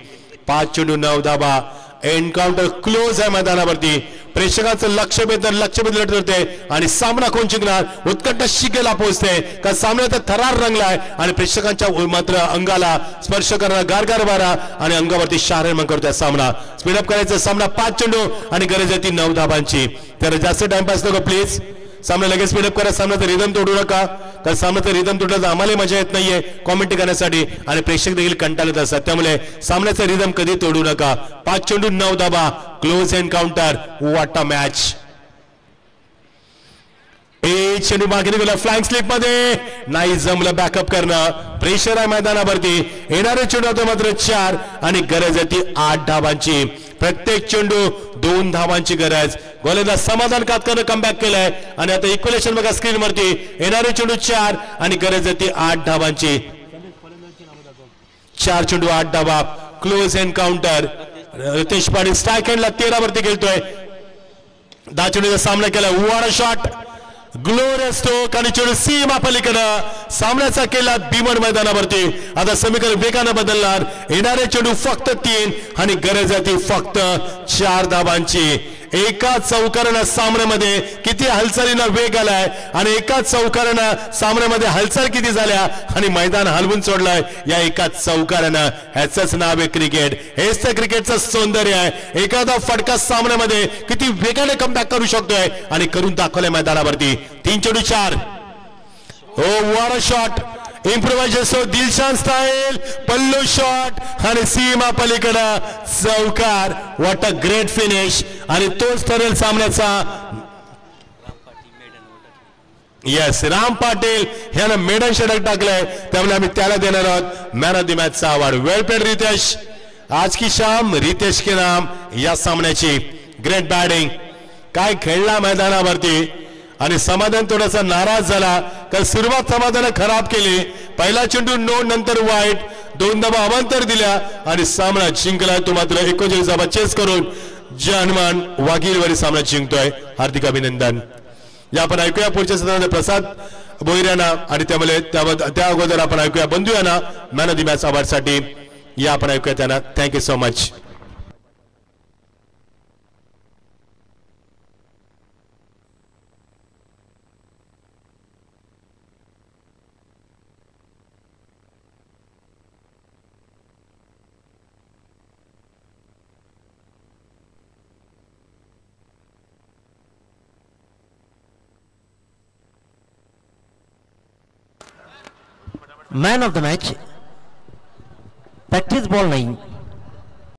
5 चेंडू 9 धावा. एन्काउंटर क्लोज आहे मैदानावरती. प्रेक्षकांचं लक्ष वेधलं ठरते आणि सामना कोण जिंकणार उत्कंठ शिकेला पोहोचते का सामन्याचा थरार रंगलाय आणि प्रेक्षकांच्या मात्र अंगाला स्पर्श करणारा गारगार वारा आणि अंगावरती शारमन करतोय. सामना स्पीडअप करायचा. सामना 5 चेंडू आणि गरज आहे ती 9 धावांची. तर जास्त टाइमपास नको प्लीज. सामना लगेच स्पीडअप करा. सामन्याचा रिदम तोडू नका कारण सामन्याचा रिदम तोडण्याचा आम्हाला मजा येत नाहीये कॉमेंट करण्यासाठी आणि प्रेक्षक देखील कंटाळत असतात. त्यामुळे सामन्याचा रिदम कधी तोडू नका. 5 चेंडू 9 धावा. Close encounter. What a match. चेंडू मागे गेला फ्लँक स्लिप मध्ये नाही जमलं बॅकअप करणं. प्रेशर आहे मैदानावरती. येणारे चेंडू आता मात्र 4 आणि गरज आहे ती 8 धावांची. प्रत्येक चेंडू 2 धावांची गरज. गोलंदाज समाधान कातकरनं कमबॅक केलाय आणि आता इक्वलेशन बघा स्क्रीन वरती. येणारे चेंडू 4 आणि गरज आहे ती 8 धावांची. 4 चेंडू 8 धावा. Close encounter. Ritesh Patil strike हँडला 13 वरती खेळतोय. 10 चेंडूचा सामना केला. What a shot. Glorious stroke आणि चेंडू सीमा पलीकडं. सामन्याचा केला भीमन मैदानावरती. आता समीकरण वेगानं बदलणार. येणारे चेंडू फक्त 3 आणि गरज आहे ती फक्त 4 धावांची. एका चौकारानं सामन्यामध्ये किती हालचालींना वेग आलाय आणि एका चौकारानं सामन्यामध्ये हालचाल किती झाल्या आणि मैदान हलवून सोडलंय या एका चौकारानं. ह्याचंच नाव आहे क्रिकेट. हेच तर क्रिकेटचं सौंदर्य आहे. एखादा फटका सामन्यामध्ये किती वेगाने कमबॅक करू शकतोय आणि करून दाखवलंय मैदानावरती. 3 चेंडू 4. हो what a shot. Improvisation Dilshan style. Pallu shot आणि सीमा पलीकडं चौकार. व्हॉट अ ग्रेट फिनिश आणि तोच ठरेल सामन्याचा. येस राम पाटील ह्यानं मेडन षटक टाकलंय त्यामुळे आम्ही त्याला देणार आहोत मॅन ऑफ द मॅचचा अवॉर्ड. Well played Ritesh. आज की शाम रितेश के नाम या सामन्याची. Great batting. काय खेळला मैदानावरती आणि समाधान थोडासा नाराज झाला कारण सुरुवात समाधान खराब केली. पहिला चेंडू नो नंतर वाईट 2 धावा अवांतर दिल्या आणि सामना जिंकला. तो मात्र 39 धावा चेस करून जानमान वाघीलवरी सामना जिंकतोय. हार्दिक अभिनंदन. या आपण ऐकूया पुढच्या सत्रामध्ये प्रसाद बोईऱ्यांना आणि त्यामुळे त्या अगोदर आपण ऐकूया बंधू यांना man of the match award साठी. या आपण ऐकूया त्यांना. Thank you so much. Man of the match practice ball नाही